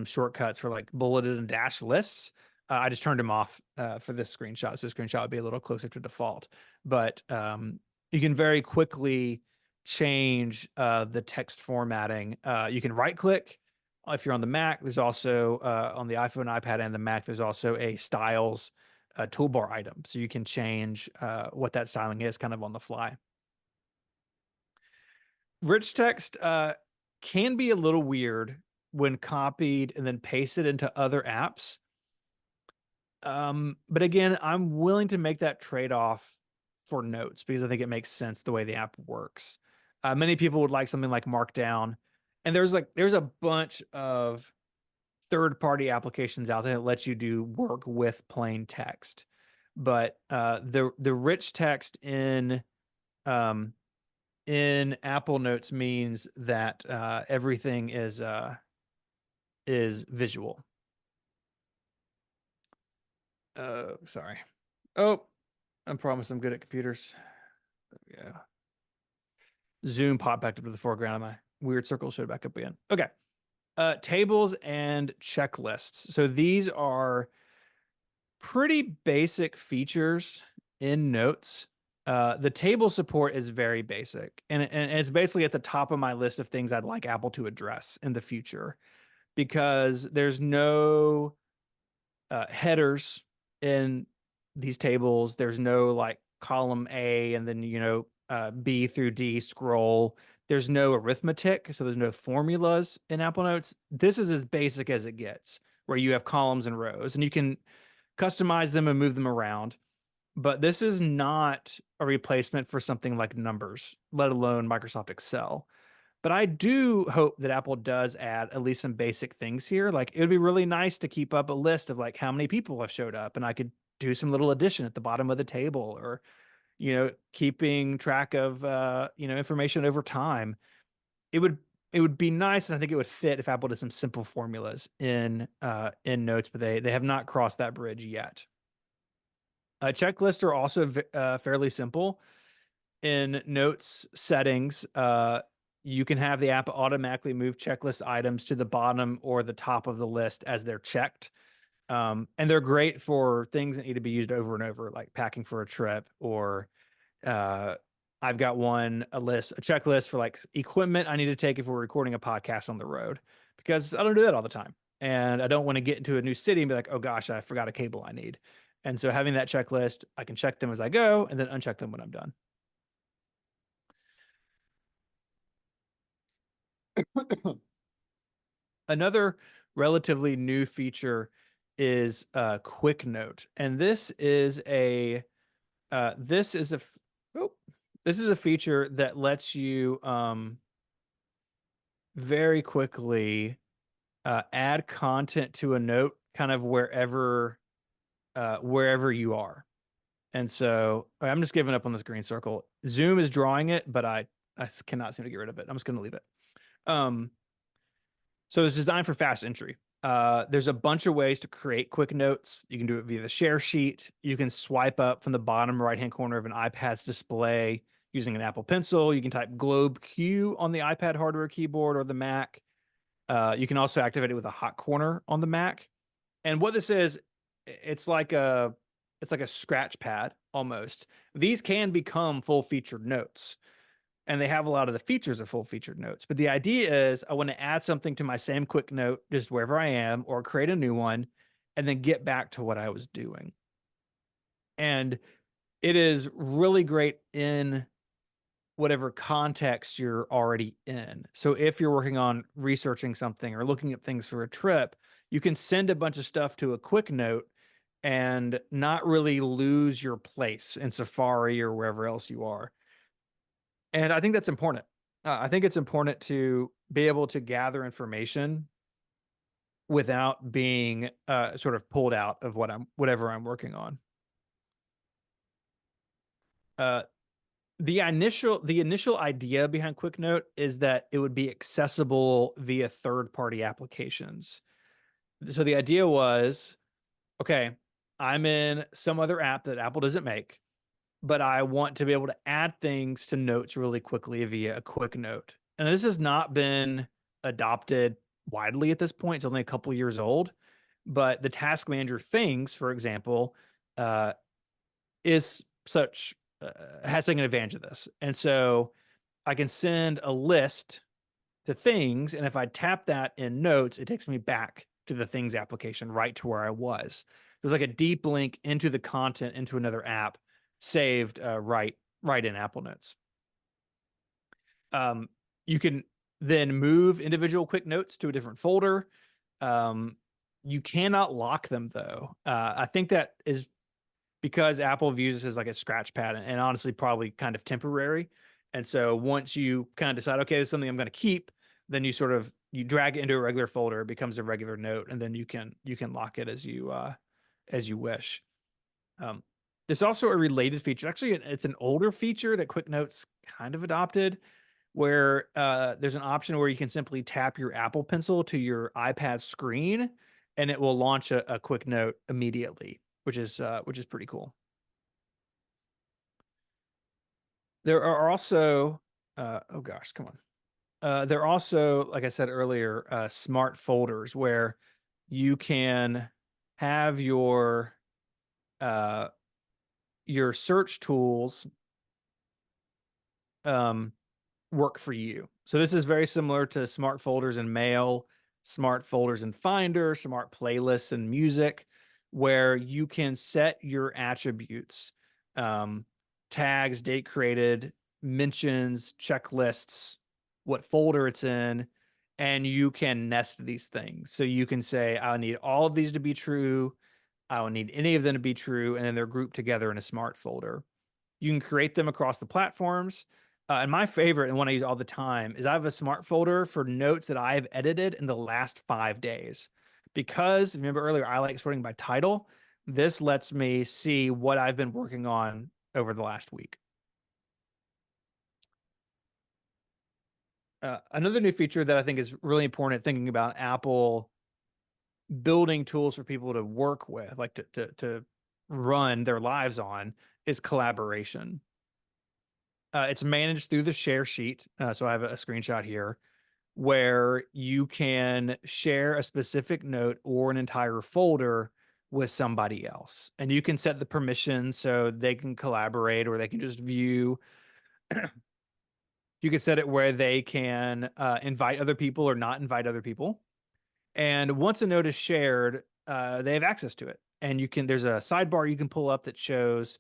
Speaker 4: shortcuts for like bulleted and dashed lists. I just turned them off for this screenshot. So the screenshot would be a little closer to default. But you can very quickly change the text formatting. You can right click. If you're on the Mac, there's also on the iPhone, iPad, and the Mac, there's also a styles toolbar item. So you can change what that styling is kind of on the fly. Rich text can be a little weird when copied and then pasted into other apps. But again, I'm willing to make that trade-off for Notes because I think it makes sense the way the app works. Many people would like something like Markdown, and there's a bunch of third-party applications out there that lets you do work with plain text. But the rich text in Apple Notes means that everything is visual. Sorry. Oh, I promise I'm good at computers. Yeah. Zoom popped back up to the foreground of my weird circle, showed back up again. Okay. Tables and checklists. So these are pretty basic features in Notes. The table support is very basic, and it's basically at the top of my list of things I'd like Apple to address in the future, because there's no headers in these tables. There's no like column A and then B through D scroll. There's no arithmetic, so there's no formulas in Apple Notes. This is as basic as it gets, where you have columns and rows, and you can customize them and move them around. But this is not a replacement for something like Numbers, let alone Microsoft Excel. But I do hope that Apple does add at least some basic things here. Like, it would be really nice to keep up a list of like how many people have showed up, and I could do some little addition at the bottom of the table, or keeping track of information over time. It would be nice, and I think it would fit if Apple did some simple formulas in Notes, but they have not crossed that bridge yet. Checklists are also fairly simple. In Notes settings, you can have the app automatically move checklist items to the bottom or the top of the list as they're checked. And they're great for things that need to be used over and over, like packing for a trip, or I've got a checklist for like equipment I need to take if we're recording a podcast on the road, because I don't do that all the time. And I don't want to get into a new city and be like, oh gosh, I forgot a cable I need. And so having that checklist, I can check them as I go and then uncheck them when I'm done. Another relatively new feature is Quick Note, and this is a feature that lets you very quickly add content to a note kind of wherever you are. And so I'm just giving up on this green circle. Zoom is drawing it, but I cannot seem to get rid of it. I'm just going to leave it. So it's designed for fast entry. There's a bunch of ways to create quick notes. You can do it via the share sheet. You can swipe up from the bottom right-hand corner of an iPad's display using an Apple Pencil. You can type Globe Q on the iPad hardware keyboard or the Mac. You can also activate it with a hot corner on the Mac. And what this is, it's like a scratch pad almost. These can become full-featured notes, and they have a lot of the features of full-featured notes. But the idea is I want to add something to my same quick note just wherever I am, or create a new one, and then get back to what I was doing. And it is really great whatever context you're already in. So if you're working on researching something or looking at things for a trip, you can send a bunch of stuff to a quick note and not really lose your place in Safari or wherever else you are. And I think that's important. I think it's important to be able to gather information without being sort of pulled out of whatever I'm working on. The initial idea behind QuickNote is that it would be accessible via third-party applications. So the idea was, okay, I'm in some other app that Apple doesn't make, but I want to be able to add things to notes really quickly via a QuickNote. And this has not been adopted widely at this point. It's only a couple years old, but the Task Manager things, for example, is such has taken advantage of this. And so I can send a list to things, and if I tap that in Notes, it takes me back to the Things application, right to where I was. There's like a deep link into the content into another app saved right in Apple Notes. You can then move individual quick notes to a different folder. You cannot lock them though. I think that is because Apple views this as like a scratch pad and honestly probably kind of temporary. And so once you kind of decide, okay, this is something I'm going to keep, then you drag it into a regular folder, it becomes a regular note, and then you can lock it as you wish. There's also a related feature. Actually, it's an older feature that QuickNotes kind of adopted, where there's an option where you can simply tap your Apple Pencil to your iPad screen, and it will launch a QuickNote immediately, which is pretty cool. There are also, oh gosh, come on. There are also, like I said earlier, smart folders where you can have your search tools work for you. So this is very similar to smart folders in Mail, smart folders in Finder, smart playlists in Music, where you can set your attributes, tags, date created, mentions, checklists, what folder it's in, and you can nest these things. So you can say, I need all of these to be true. I don't need any of them to be true. And then they're grouped together in a smart folder. You can create them across the platforms. And my favorite, and one I use all the time, is I have a smart folder for notes that I've edited in the last 5 days. Because remember earlier, I like sorting by title. This lets me see what I've been working on over the last week. Another new feature that I think is really important thinking about Apple building tools for people to work with, like to run their lives on, is collaboration. It's managed through the share sheet. So I have a screenshot here where you can share a specific note or an entire folder with somebody else. And you can set the permissions so they can collaborate or they can just view. You can set it where they can invite other people or not invite other people. And once a note is shared, they have access to it. And there's a sidebar you can pull up that shows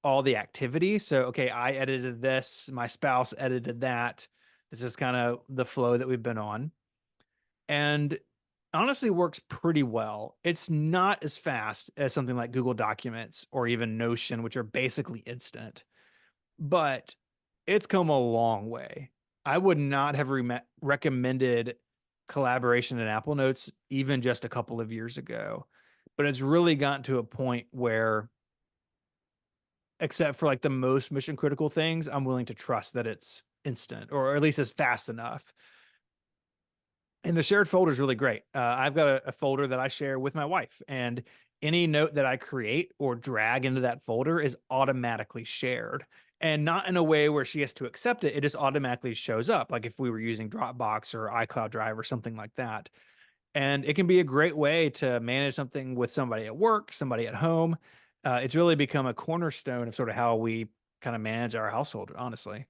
Speaker 4: all the activity. So, okay, I edited this, my spouse edited that. This is kind of the flow that we've been on. And honestly works pretty well. It's not as fast as something like Google Documents or even Notion, which are basically instant, but it's come a long way. I would not have recommended collaboration in Apple Notes even just a couple of years ago, but it's really gotten to a point where, except for like the most mission critical things, I'm willing to trust that it's instant or at least it's fast enough. And the shared folder is really great. I've got a folder that I share with my wife, and any note that I create or drag into that folder is automatically shared, and not in a way where she has to accept it. It just automatically shows up, like if we were using Dropbox or iCloud Drive or something like that. And it can be a great way to manage something with somebody at work, somebody at home. It's really become a cornerstone of sort of how we kind of manage our household, honestly.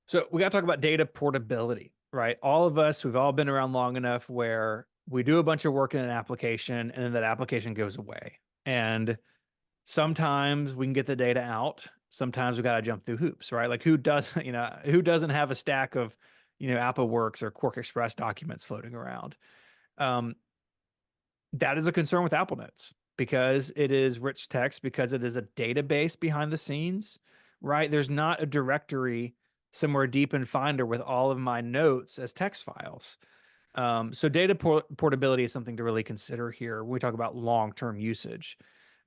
Speaker 4: So we got to talk about data portability, right? All of us, we've all been around long enough where we do a bunch of work in an application and then that application goes away. And sometimes we can get the data out. sometimes we got to jump through hoops, right? Like who who doesn't have a stack of, Apple Works or Quark Express documents floating around? That is a concern with Apple Notes because it is rich text, because it is a database behind the scenes, right? There's not a directory somewhere deep in Finder with all of my notes as text files. So data portability is something to really consider here when we talk about long-term usage.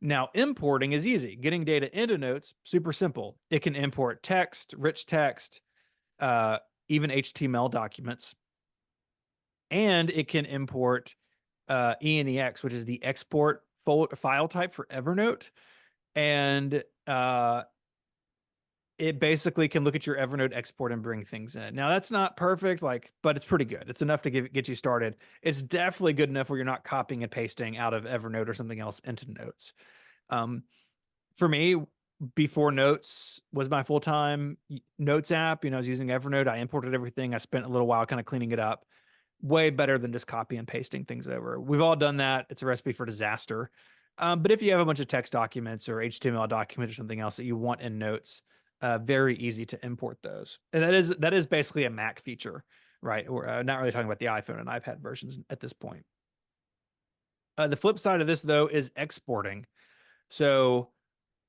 Speaker 4: Now, importing is easy. Getting data into Notes, super simple. It can import text, rich text, even HTML documents, and it can import ENEX, which is the export file type for Evernote. And it basically can look at your Evernote export and bring things in. Now, that's not perfect, but it's pretty good. It's enough to get you started. It's definitely good enough where you're not copying and pasting out of Evernote or something else into Notes. For me, before Notes was my full-time Notes app, I was using Evernote. I imported everything. I spent a little while kind of cleaning it up. Way better than just copy and pasting things over. We've all done that. It's a recipe for disaster. But if you have a bunch of text documents or HTML documents or something else that you want in Notes, very easy to import those. And that is basically a Mac feature, right? We're not really talking about the iPhone and iPad versions at this point. The flip side of this, though, is exporting. So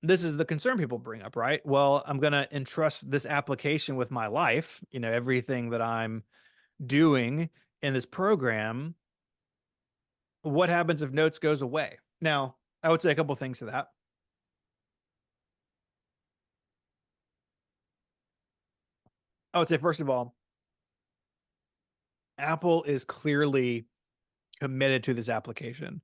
Speaker 4: this is the concern people bring up, right? Well, I'm going to entrust this application with my life, everything that I'm doing in this program. What happens if Notes goes away? Now, I would say a couple things to that. I would say, first of all, Apple is clearly committed to this application.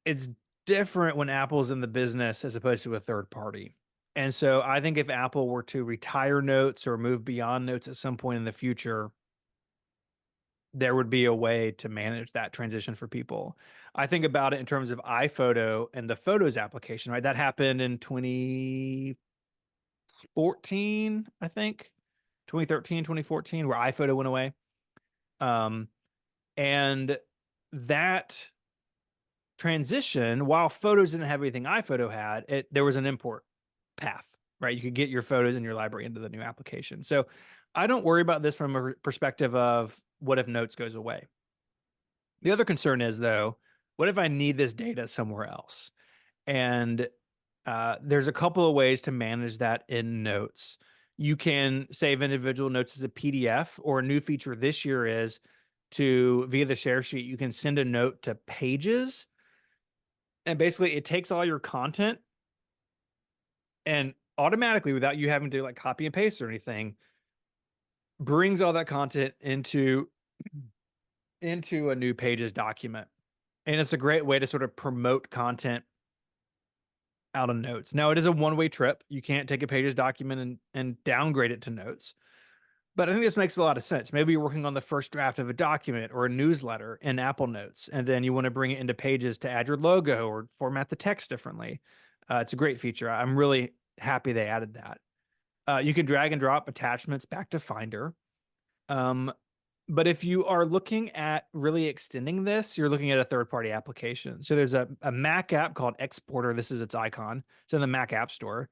Speaker 4: It's different when Apple's in the business as opposed to a third party. And so I think if Apple were to retire Notes or move beyond Notes at some point in the future, there would be a way to manage that transition for people. I think about it in terms of iPhoto and the Photos application, right? That happened in 2014, I think, 2013, 2014, where iPhoto went away. And that transition, while Photos didn't have everything iPhoto had, there was an import path, right? You could get your photos in your library into the new application. So I don't worry about this from a perspective of what if Notes goes away. The other concern is, though, what if I need this data somewhere else? And there's a couple of ways to manage that in Notes. You can save individual notes as a PDF, or a new feature this year is via the share sheet, you can send a note to Pages. And basically it takes all your content and automatically, without you having to copy and paste or anything, brings all that content into a new Pages document. And it's a great way to sort of promote content out of Notes. Now, it is a one-way trip. You can't take a Pages document and downgrade it to Notes. But I think this makes a lot of sense. Maybe you're working on the first draft of a document or a newsletter in Apple Notes, and then you want to bring it into Pages to add your logo or format the text differently. It's a great feature. I'm really happy they added that. You can drag and drop attachments back to Finder. But if you are looking at really extending this, you're looking at a third-party application. So there's a Mac app called Exporter. This is its icon. It's in the Mac App Store.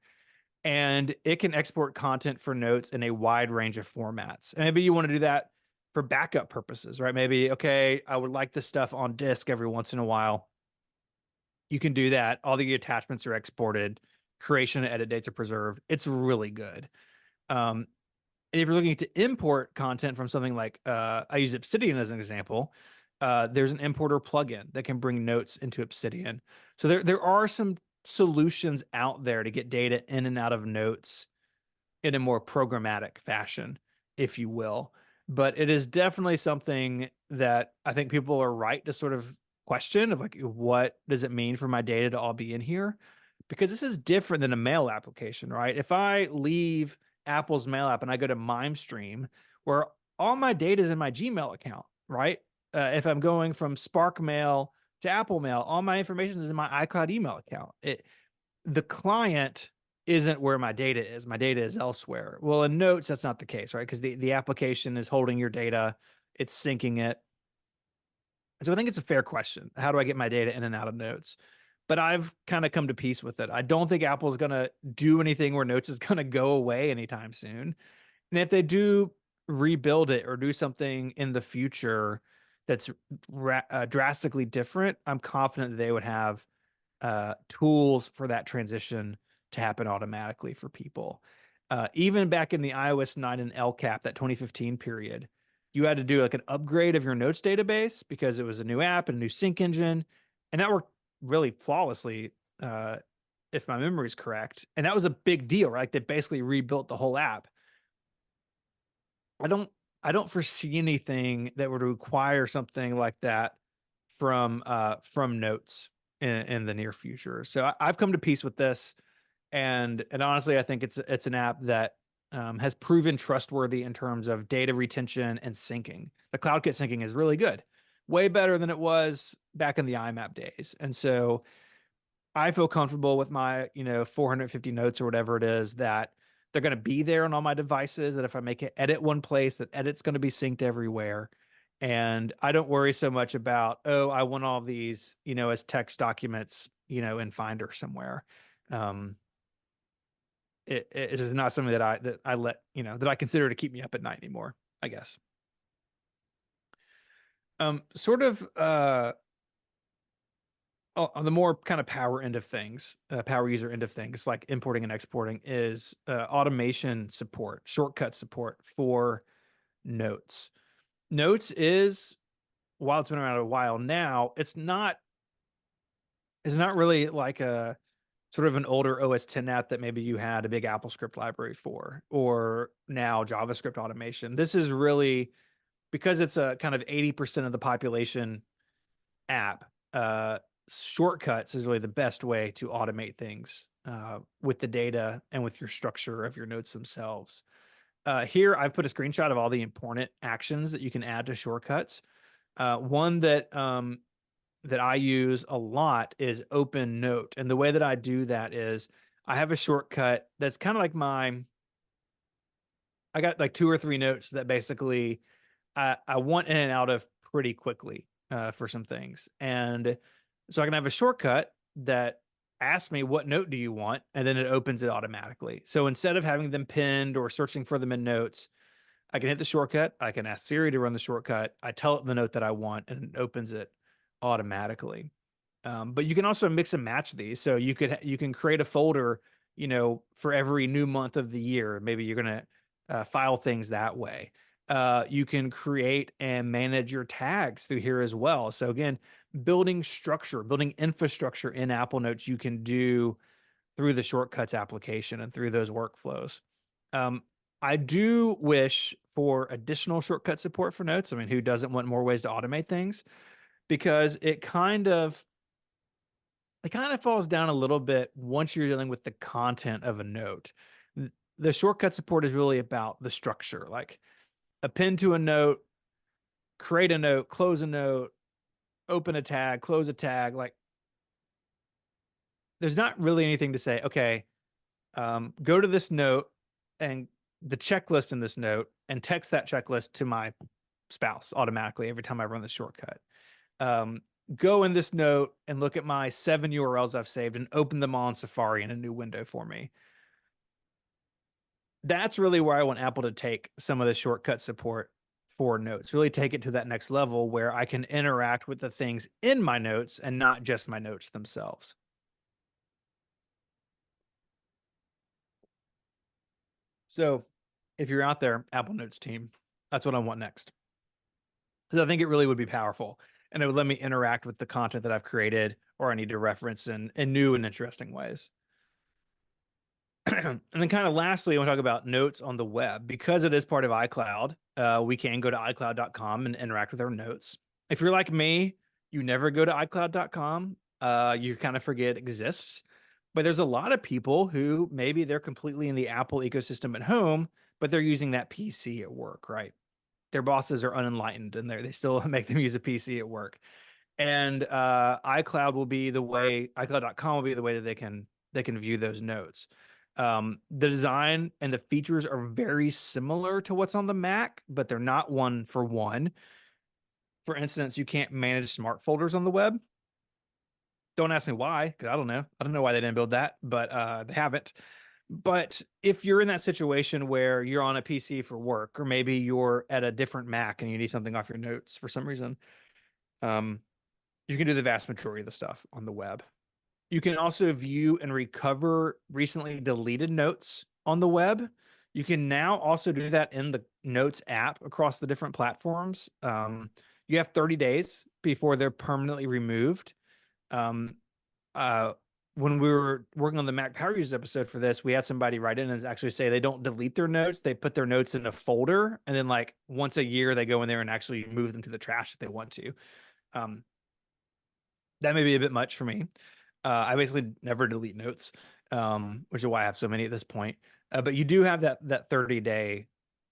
Speaker 4: And it can export content for Notes in a wide range of formats. And maybe you want to do that for backup purposes, right? Maybe, okay, I would like this stuff on disk every once in a while. You can do that. All the attachments are exported. Creation and edit dates are preserved. It's really good. And if you're looking to import content from something like, I use Obsidian as an example, there's an importer plugin that can bring Notes into Obsidian. So there are some solutions out there to get data in and out of Notes in a more programmatic fashion, if you will. But it is definitely something that I think people are right to sort of question of what does it mean for my data to all be in here? Because this is different than a mail application, right? If I leave Apple's mail app and I go to MimeStream, where all my data is in my Gmail account, right? If I'm going from Spark Mail to Apple Mail, all my information is in my iCloud email account. The client isn't where my data is. My data is elsewhere. Well, in Notes, that's not the case, right? Because the application is holding your data. It's syncing it. So I think it's a fair question. How do I get my data in and out of Notes? but I've kind of come to peace with it. I don't think Apple's going to do anything where Notes is going to go away anytime soon. And if they do rebuild it or do something in the future that's drastically different, I'm confident that they would have tools for that transition to happen automatically for people. Even back in the iOS 9 and LCAP, that 2015 period, you had to do like an upgrade of your Notes database because it was a new app and a new sync engine, and that worked really flawlessly, if my memory is correct. And that was a big deal, right? They basically rebuilt the whole app. I don't foresee anything that would require something like that from Notes in the near future. So I've come to peace with this, and honestly, I think it's an app that has proven trustworthy in terms of data retention and syncing. The CloudKit syncing is really good, way better than it was back in the IMAP days. And so I feel comfortable with my 450 notes or whatever it is, that they're going to be there on all my devices, that if I make it edit one place, that edit's going to be synced everywhere. And I don't worry so much about, oh, I want all these, as text documents, in Finder somewhere. It is not something that I let, that I consider to keep me up at night anymore, I guess. Sort of on the more kind of power end of things, power user end of things, like importing and exporting, is automation support, shortcut support for Notes. Notes is, while it's been around a while now, it's not really like a sort of an older OS 10 app that maybe you had a big Apple script library for, or now JavaScript automation. This is really, because it's a kind of 80% of the population app, shortcuts is really the best way to automate things with the data and with your structure of your notes themselves. Here, I've put a screenshot of all the important actions that you can add to shortcuts. One that I use a lot is Open Note. And the way that I do that is I have a shortcut that's kind of like I got like 2 or 3 notes that basically I want in and out of pretty quickly for some things. And so I can have a shortcut that asks me, what note do you want? And then it opens it automatically. So instead of having them pinned or searching for them in Notes, I can hit the shortcut. I can ask Siri to run the shortcut. I tell it the note that I want, and it opens it automatically. But you can also mix and match these. So you can create a folder, for every new month of the year. Maybe you're going to file things that way. You can create and manage your tags through here as well. So again, building infrastructure in Apple Notes, you can do through the Shortcuts application and through those workflows. I do wish for additional shortcut support for Notes. I mean, who doesn't want more ways to automate things? Because it kind of falls down a little bit once you're dealing with the content of a note. The shortcut support is really about the structure, like append to a note, create a note, close a note, open a tag, close a tag. Like, there's not really anything to say, okay, go to this note and the checklist in this note and text that checklist to my spouse automatically every time I run the shortcut. Go in this note and look at my 7 URLs I've saved and open them all in Safari in a new window for me. That's really where I want Apple to take some of the shortcut support for Notes, really take it to that next level where I can interact with the things in my notes and not just my notes themselves. So if you're out there, Apple Notes team, that's what I want next. Because I think it really would be powerful, and it would let me interact with the content that I've created or I need to reference in new and interesting ways. And then kind of lastly, I want to talk about Notes on the web. Because it is part of iCloud, we can go to iCloud.com and interact with our notes. If you're like me, you never go to iCloud.com. You kind of forget it exists. But there's a lot of people who maybe they're completely in the Apple ecosystem at home, but they're using that PC at work, right? Their bosses are unenlightened and they still make them use a PC at work. And iCloud will be the way, iCloud.com will be the way that they can view those notes. The design and the features are very similar to what's on the Mac, but they're not one for one. For instance, you can't manage smart folders on the web. Don't ask me why, because I don't know. I don't know why they didn't build that, but they haven't. But if you're in that situation where you're on a PC for work, or maybe you're at a different Mac and you need something off your notes for some reason, um, you can do the vast majority of the stuff on the web. You can also view and recover recently deleted notes on the web. You can now also do that in the Notes app across the different platforms. You have 30 days before they're permanently removed. Um, uh, when we were working on the Mac Power Users episode for this, we had somebody write in and actually say they don't delete their notes. They put their notes in a folder, and then like once a year they go in there and actually move them to the trash if they want to. Um, that may be a bit much for me. I basically never delete notes, which is why I have so many at this point. But you do have that 30-day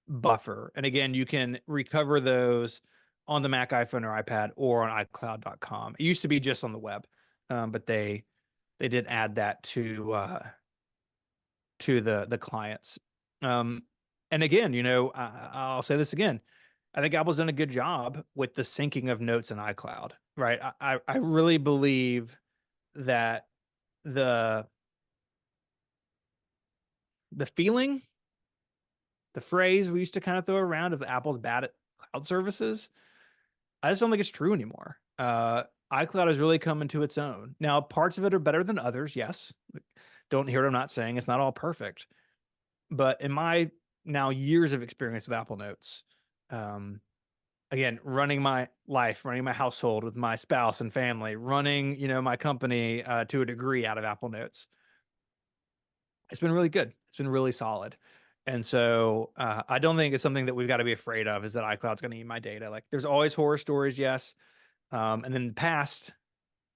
Speaker 4: buffer. And again, you can recover those on the Mac, iPhone, or iPad, or on iCloud.com. It used to be just on the web, but they did add that to the clients. And again, I'll say this again. I think Apple's done a good job with the syncing of notes in iCloud, right? I really believe that the feeling, the phrase we used to kind of throw around of Apple's bad at cloud services, I just don't think it's true anymore. iCloud has really come into its own. Now, parts of it are better than others, yes. Don't hear what I'm not saying. It's not all perfect. But in my now years of experience with Apple Notes, again, running my life, running my household with my spouse and family, running, my company to a degree out of Apple Notes, it's been really good. It's been really solid. And so I don't think it's something that we've got to be afraid of, is that iCloud's going to eat my data. Like, there's always horror stories, yes. And in the past,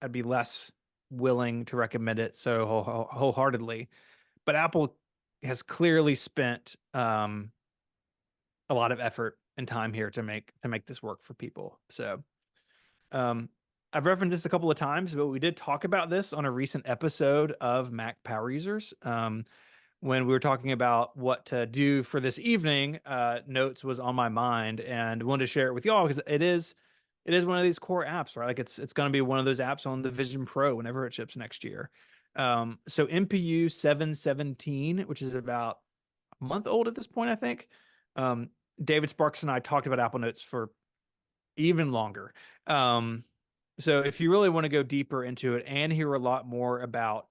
Speaker 4: I'd be less willing to recommend it so wholeheartedly. But Apple has clearly spent a lot of effort and time here to make this work for people. So I've referenced this a couple of times, but we did talk about this on a recent episode of Mac Power Users. When we were talking about what to do for this evening, Notes was on my mind and wanted to share it with y'all because it is one of these core apps, right? Like it's going to be one of those apps on the Vision Pro whenever it ships next year. So MPU 717, which is about a month old at this point, I think. David Sparks and I talked about Apple Notes for even longer. So if you really want to go deeper into it and hear a lot more about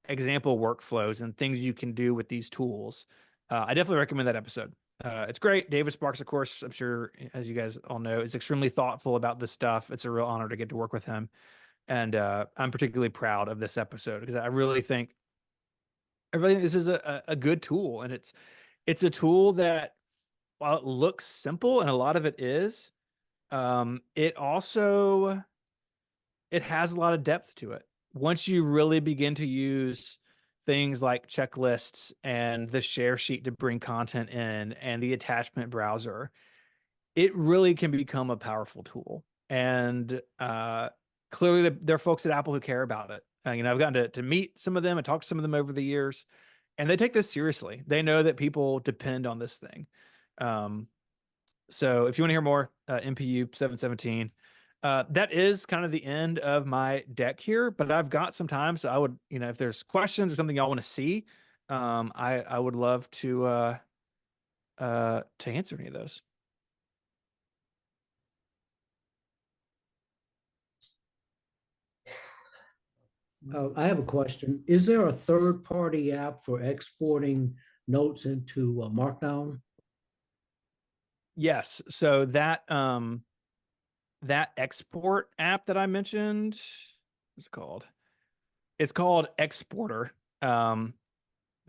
Speaker 4: example workflows and things you can do with these tools, I definitely recommend that episode. It's great. David Sparks, of course, I'm sure, as you guys all know, is extremely thoughtful about this stuff. It's a real honor to get to work with him. And I'm particularly proud of this episode because I really think this is a good tool. And it's a tool that, while it looks simple, and a lot of it is, it also, it has a lot of depth to it. Once you really begin to use things like checklists and the share sheet to bring content in and the attachment browser, it really can become a powerful tool. And clearly there are folks at Apple who care about it. I've gotten to meet some of them and talk to some of them over the years, and they take this seriously. They know that people depend on this thing. So if you want to hear more, MPU 717, that is kind of the end of my deck here, but I've got some time. So I would, if there's questions or something y'all want to see, I would love to answer any of those.
Speaker 3: I have a question. Is there a third-party app for exporting notes into Markdown?
Speaker 4: Yes. So that export app that I mentioned, what's it called? It's called Exporter. That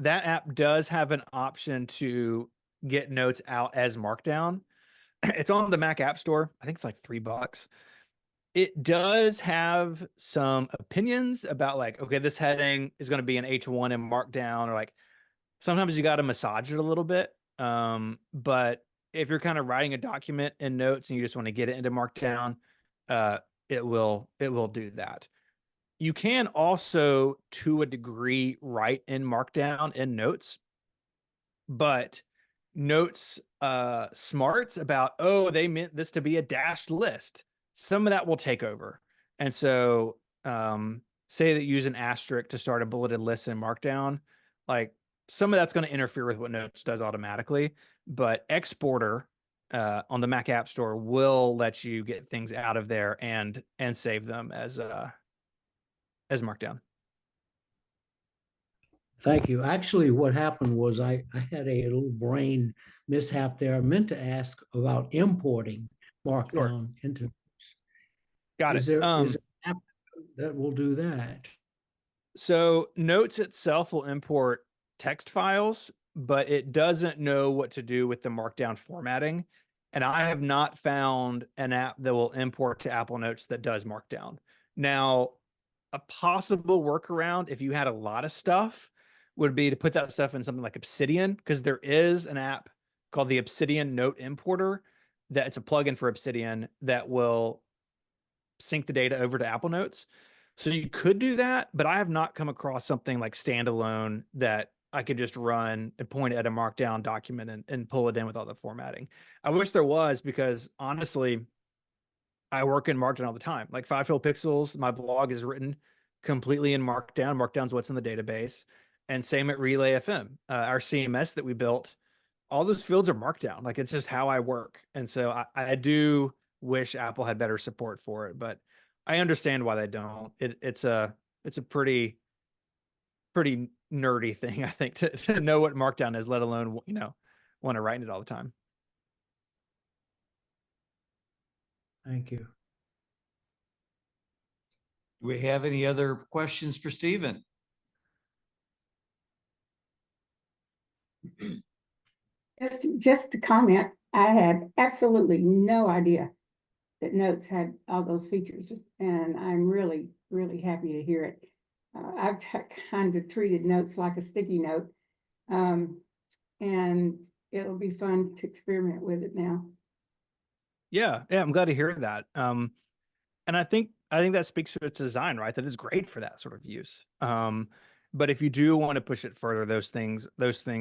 Speaker 4: app does have an option to get notes out as Markdown. It's on the Mac App Store. I think it's like $3. It does have some opinions about, like, okay, this heading is going to be an H1 in Markdown, or like sometimes you got to massage it a little bit. But if you're kind of writing a document in Notes and you just want to get it into Markdown, it will do that. You can also, to a degree, write in Markdown in Notes, but Notes smarts about, oh, they meant this to be a dashed list. Some of that will take over. And so say that you use an asterisk to start a bulleted list in Markdown, like some of that's going to interfere with what Notes does automatically, but Exporter on the Mac App Store will let you get things out of there and save them as Markdown.
Speaker 3: Thank you. Actually, what happened was I had a little brain mishap there. I meant to ask about importing Markdown into.
Speaker 4: Got
Speaker 3: Is
Speaker 4: it.
Speaker 3: there is an app that will do that?
Speaker 4: So Notes itself will import text files, but it doesn't know what to do with the Markdown formatting. And I have not found an app that will import to Apple Notes that does Markdown. Now, a possible workaround, if you had a lot of stuff, would be to put that stuff in something like Obsidian, because there is an app called the Obsidian Note Importer that it's a plugin for Obsidian that will sync the data over to Apple Notes. So you could do that, but I have not come across something like standalone that I could just run and point at a Markdown document and pull it in with all the formatting. I wish there was, because honestly, I work in Markdown all the time. Like 5 Fill Pixels, my blog is written completely in Markdown. Markdown's what's in the database. And same at Relay FM, our CMS that we built. All those fields are Markdown. Like, it's just how I work. And so I do wish Apple had better support for it, but I understand why they don't. It's a pretty nerdy thing, I think, to know what Markdown is, let alone, want to write in it all the time.
Speaker 3: Thank you.
Speaker 1: Do we have any other questions for Stephen?
Speaker 5: Just to comment, I had absolutely no idea that Notes had all those features, and I'm really, really happy to hear it. I've kind of treated Notes like a sticky note, and it'll be fun to experiment with it now.
Speaker 4: Yeah, I'm glad to hear that. And I think that speaks to its design, right? That is great for that sort of use. But if you do want to push it further, those things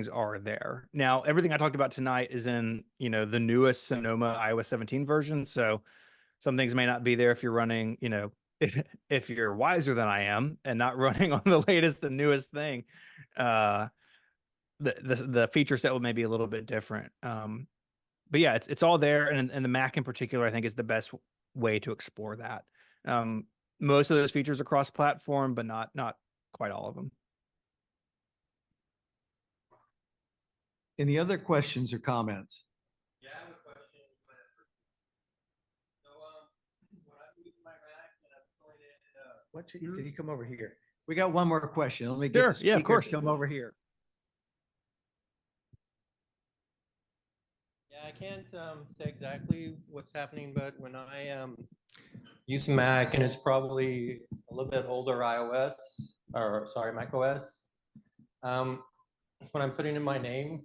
Speaker 4: are there. Now, everything I talked about tonight is in, the newest Sonoma iOS 17 version. So some things may not be there if you're running, if you're wiser than I am and not running on the latest and newest thing. The feature set will maybe a little bit different. But yeah, it's all there, and the Mac in particular, I think, is the best way to explore that. Most of those features are cross-platform, but not quite all of them.
Speaker 1: Any other questions or comments?
Speaker 6: Yeah, I have a question. So, when I'm using my Mac and I'm pulling in,
Speaker 1: Can you come over here? We got one more question. Let me get
Speaker 4: Sure.
Speaker 1: the speaker
Speaker 4: Yeah, of course.
Speaker 1: to come over here.
Speaker 6: yeah, I can't say exactly what's happening, but when I am using Mac and it's probably a little bit older iOS, or sorry, Mac OS, when I'm putting in my name,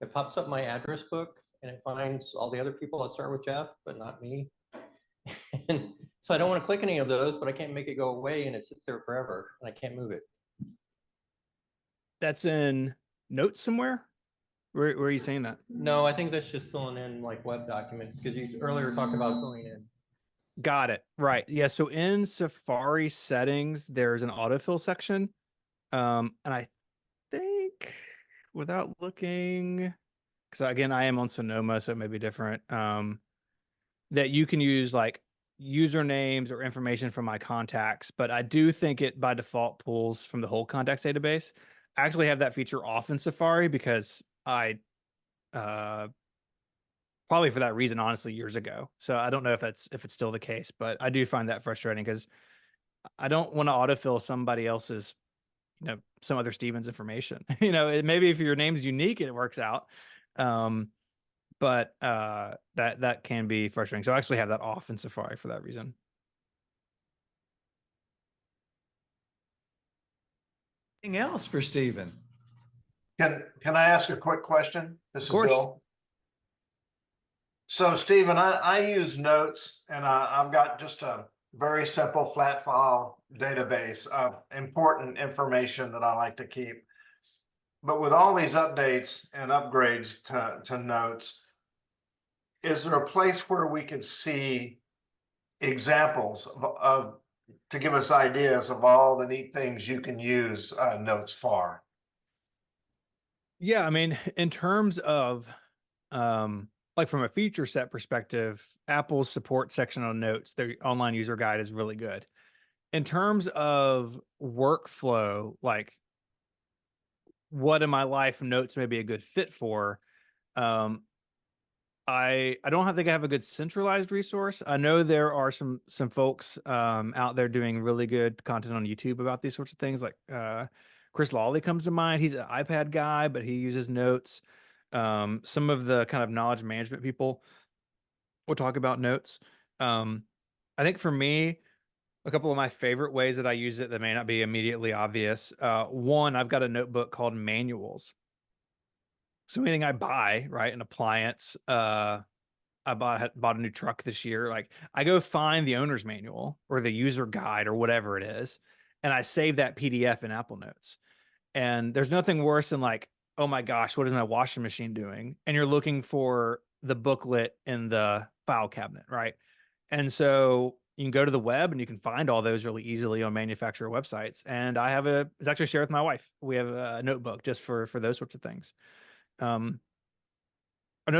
Speaker 6: it pops up my address book and it finds all the other people that start with Jeff, but not me. And so I don't want to click any of those, but I can't make it go away, and it sits there forever and I can't move it.
Speaker 4: That's in Notes somewhere? Where are you saying that?
Speaker 6: No, I think that's just filling in like web documents, because you earlier talked about filling in.
Speaker 4: Got it. Right. Yeah. So in Safari settings, there's an autofill section. And I think, without looking, because again, I am on Sonoma, so it may be different, that you can use like usernames or information from my contacts, but I do think it by default pulls from the whole contacts database. I actually have that feature off in Safari because I probably for that reason, honestly, years ago. So I don't know if it's still the case, but I do find that frustrating because I don't want to autofill somebody else's, some other Steven's information. Maybe if your name's unique and it works out. But that can be frustrating. So I actually have that off in Safari for that reason.
Speaker 1: Anything else for Stephen?
Speaker 7: Can I ask a quick question? This is
Speaker 4: Of course.
Speaker 7: Bill. So Stephen, I use Notes, and I've got just a very simple flat file database of important information that I like to keep. But with all these updates and upgrades to Notes, is there a place where we could see examples of to give us ideas of all the neat things you can use notes for.
Speaker 4: Yeah, I mean, in terms of like from a feature set perspective, Apple's support section on Notes, their online user guide is really good. In terms of workflow, like what in my life Notes may be a good fit for, um, I don't think I have a good centralized resource. I know there are some folks out there doing really good content on YouTube about these sorts of things. Like Chris Lawley comes to mind. He's an iPad guy, but he uses Notes. Some of the kind of knowledge management people will talk about Notes. I think for me, a couple of my favorite ways that I use it that may not be immediately obvious. One, I've got a notebook called Manuals. So anything I buy, right, an appliance, I bought a new truck this year. Like I go find the owner's manual or the user guide or whatever it is, and I save that PDF in Apple Notes. And there's nothing worse than like, oh my gosh, what is my washing machine doing? And you're looking for the booklet in the file cabinet, right? And so you can go to the web and you can find all those really easily on manufacturer websites. And it's actually shared with my wife. We have a notebook just for those sorts of things. Another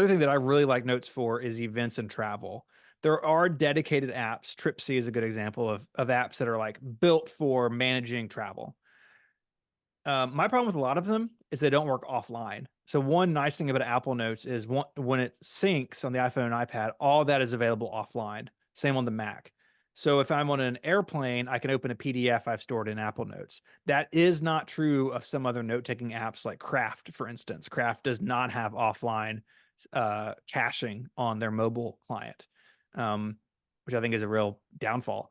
Speaker 4: thing that I really like Notes for is events and travel. There are dedicated apps. Tripsy is a good example of apps that are like built for managing travel. My problem with a lot of them is they don't work offline. So one nice thing about Apple Notes is when it syncs on the iPhone and iPad, all that is available offline. Same on the Mac. So if I'm on an airplane, I can open a PDF I've stored in Apple Notes. That is not true of some other note-taking apps like Craft, for instance. Craft does not have offline caching on their mobile client, which I think is a real downfall.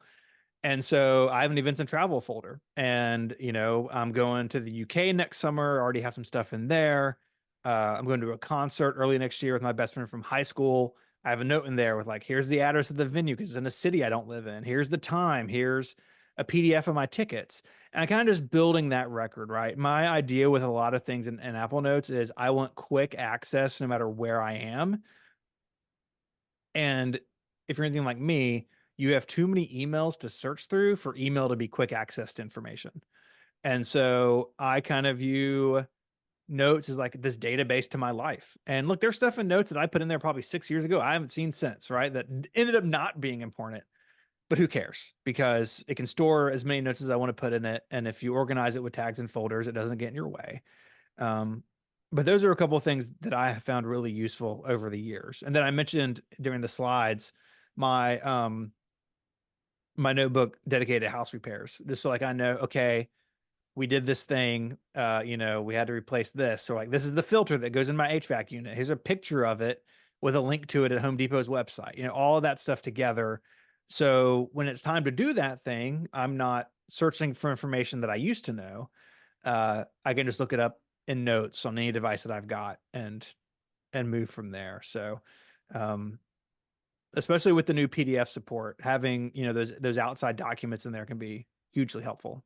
Speaker 4: And so I have an events and travel folder, and I'm going to the UK next summer. I already have some stuff in there. I'm going to a concert early next year with my best friend from high school. I have a note in there with like, here's the address of the venue because it's in a city I don't live in. Here's the time. Here's a PDF of my tickets. And I kind of just building that record, right? My idea with a lot of things in Apple Notes is I want quick access no matter where I am. And if you're anything like me, you have too many emails to search through for email to be quick access to information. And so I kind of view Notes as like this database to my life. And look, there's stuff in Notes that I put in there probably 6 years ago I haven't seen since, right? That ended up not being important. But who cares? Because it can store as many notes as I want to put in it. And if you organize it with tags and folders, it doesn't get in your way. But those are a couple of things that I have found really useful over the years. And then I mentioned during the slides, my my notebook dedicated to house repairs, just so like I know, okay, we did this thing, we had to replace this. So like, this is the filter that goes in my HVAC unit. Here's a picture of it with a link to it at Home Depot's website, all of that stuff together. So when it's time to do that thing, I'm not searching for information that I used to know. I can just look it up in Notes on any device that I've got and move from there. So, especially with the new PDF support, having, those outside documents in there can be hugely helpful.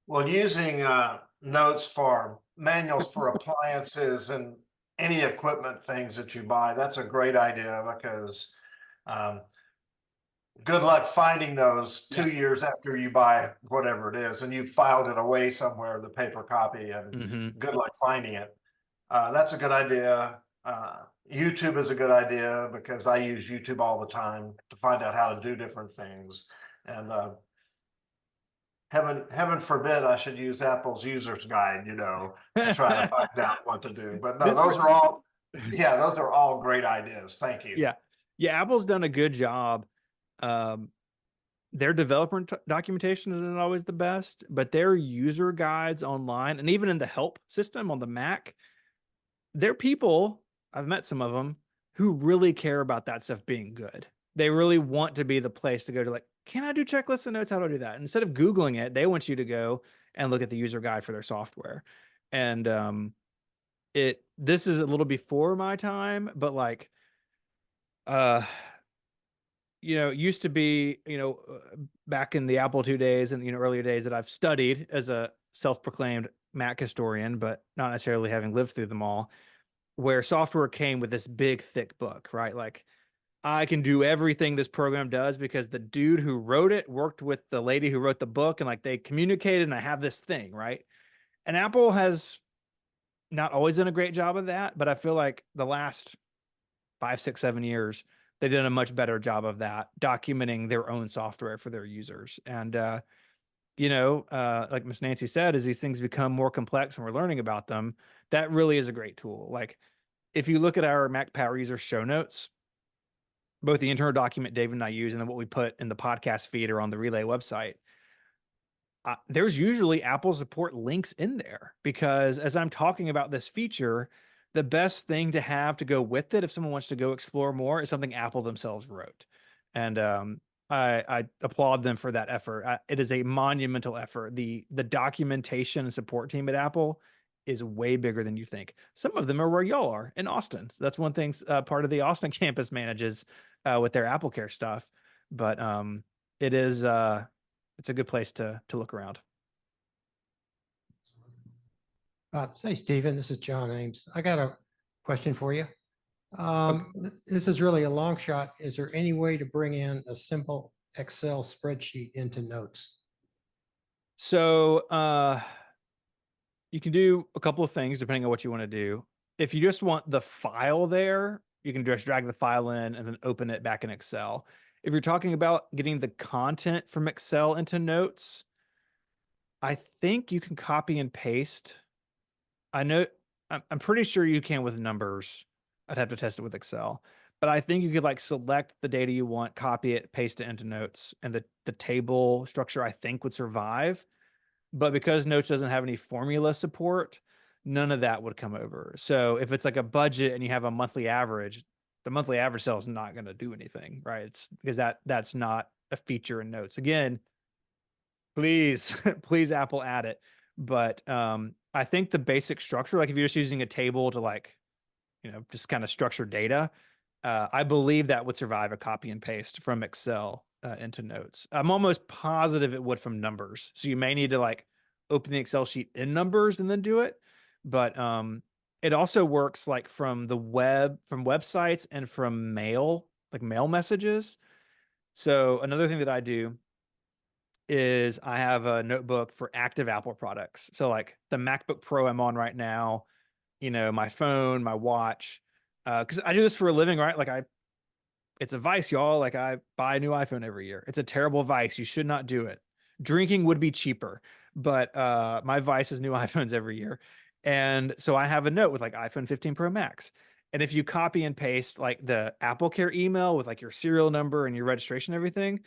Speaker 7: Well, using notes for manuals for appliances and any equipment things that you buy, that's a great idea because good luck finding those 2 years after you buy whatever it is and you filed it away somewhere, the paper copy, and good luck finding it. That's a good idea. YouTube is a good idea because I use YouTube all the time to find out how to do different things. And heaven forbid I should use Apple's user's guide, to try to find out what to do. But no, those are all great ideas. Thank you.
Speaker 4: Yeah. Apple's done a good job. Their developer documentation isn't always the best, but their user guides online and even in the help system on the Mac, they're people, I've met some of them, who really care about that stuff being good. They really want to be the place to go to, like, can I do checklists and notes? How do I do that? Instead of Googling it, they want you to go and look at the user guide for their software. And this is a little before my time, but like, used to be, back in the Apple II days and, earlier days that I've studied as a self-proclaimed Mac historian, but not necessarily having lived through them all, where software came with this big, thick book, right? Like I can do everything this program does because the dude who wrote it worked with the lady who wrote the book, and like they communicated, and I have this thing, right? And Apple has not always done a great job of that, but I feel like the last 5, 6, 7 years, they've done a much better job of that, documenting their own software for their users. And, like Miss Nancy said, as these things become more complex and we're learning about them, that really is a great tool. Like if you look at our Mac Power User show notes, both the internal document David and I use and then what we put in the podcast feed or on the Relay website, there's usually Apple support links in there because as I'm talking about this feature, the best thing to have to go with it if someone wants to go explore more is something Apple themselves wrote. And I applaud them for that effort. It is a monumental effort. The documentation and support team at Apple is way bigger than you think. Some of them are where y'all are in Austin. So that's one thing part of the Austin campus manages with their Apple Care stuff. But it is it's a good place to look around.
Speaker 8: Say, Stephen, this is John Ames. I got a question for you. This is really a long shot. Is there any way to bring in a simple Excel spreadsheet into Notes?
Speaker 4: So you can do a couple of things depending on what you want to do. If you just want the file there, you can just drag the file in and then open it back in Excel. If you're talking about getting the content from Excel into Notes, I think you can copy and paste. I'm pretty sure you can with numbers. I'd have to test it with Excel, but I think you could like select the data you want, copy it, paste it into Notes, and the table structure I think would survive. But because Notes doesn't have any formula support, none of that would come over. So if it's like a budget and you have a monthly average, the monthly average cell is not going to do anything, right? It's because that's not a feature in Notes. Again, please, please Apple add it. But I think the basic structure, like if you're just using a table to like, just kind of structure data, I believe that would survive a copy and paste from Excel into Notes. I'm almost positive it would from Numbers. So you may need to like open the Excel sheet in Numbers and then do it. But it also works like from the web, from websites and from mail, like mail messages. So another thing that I do is I have a notebook for active Apple products. So like the MacBook Pro I'm on right now, my phone, my watch, because I do this for a living, right? Like it's a vice, y'all. Like I buy a new iPhone every year. It's a terrible vice. You should not do it. Drinking would be cheaper, but my vice is new iPhones every year. And so I have a note with like iPhone 15 Pro Max. And if you copy and paste like the Apple Care email with like your serial number and your registration and everything,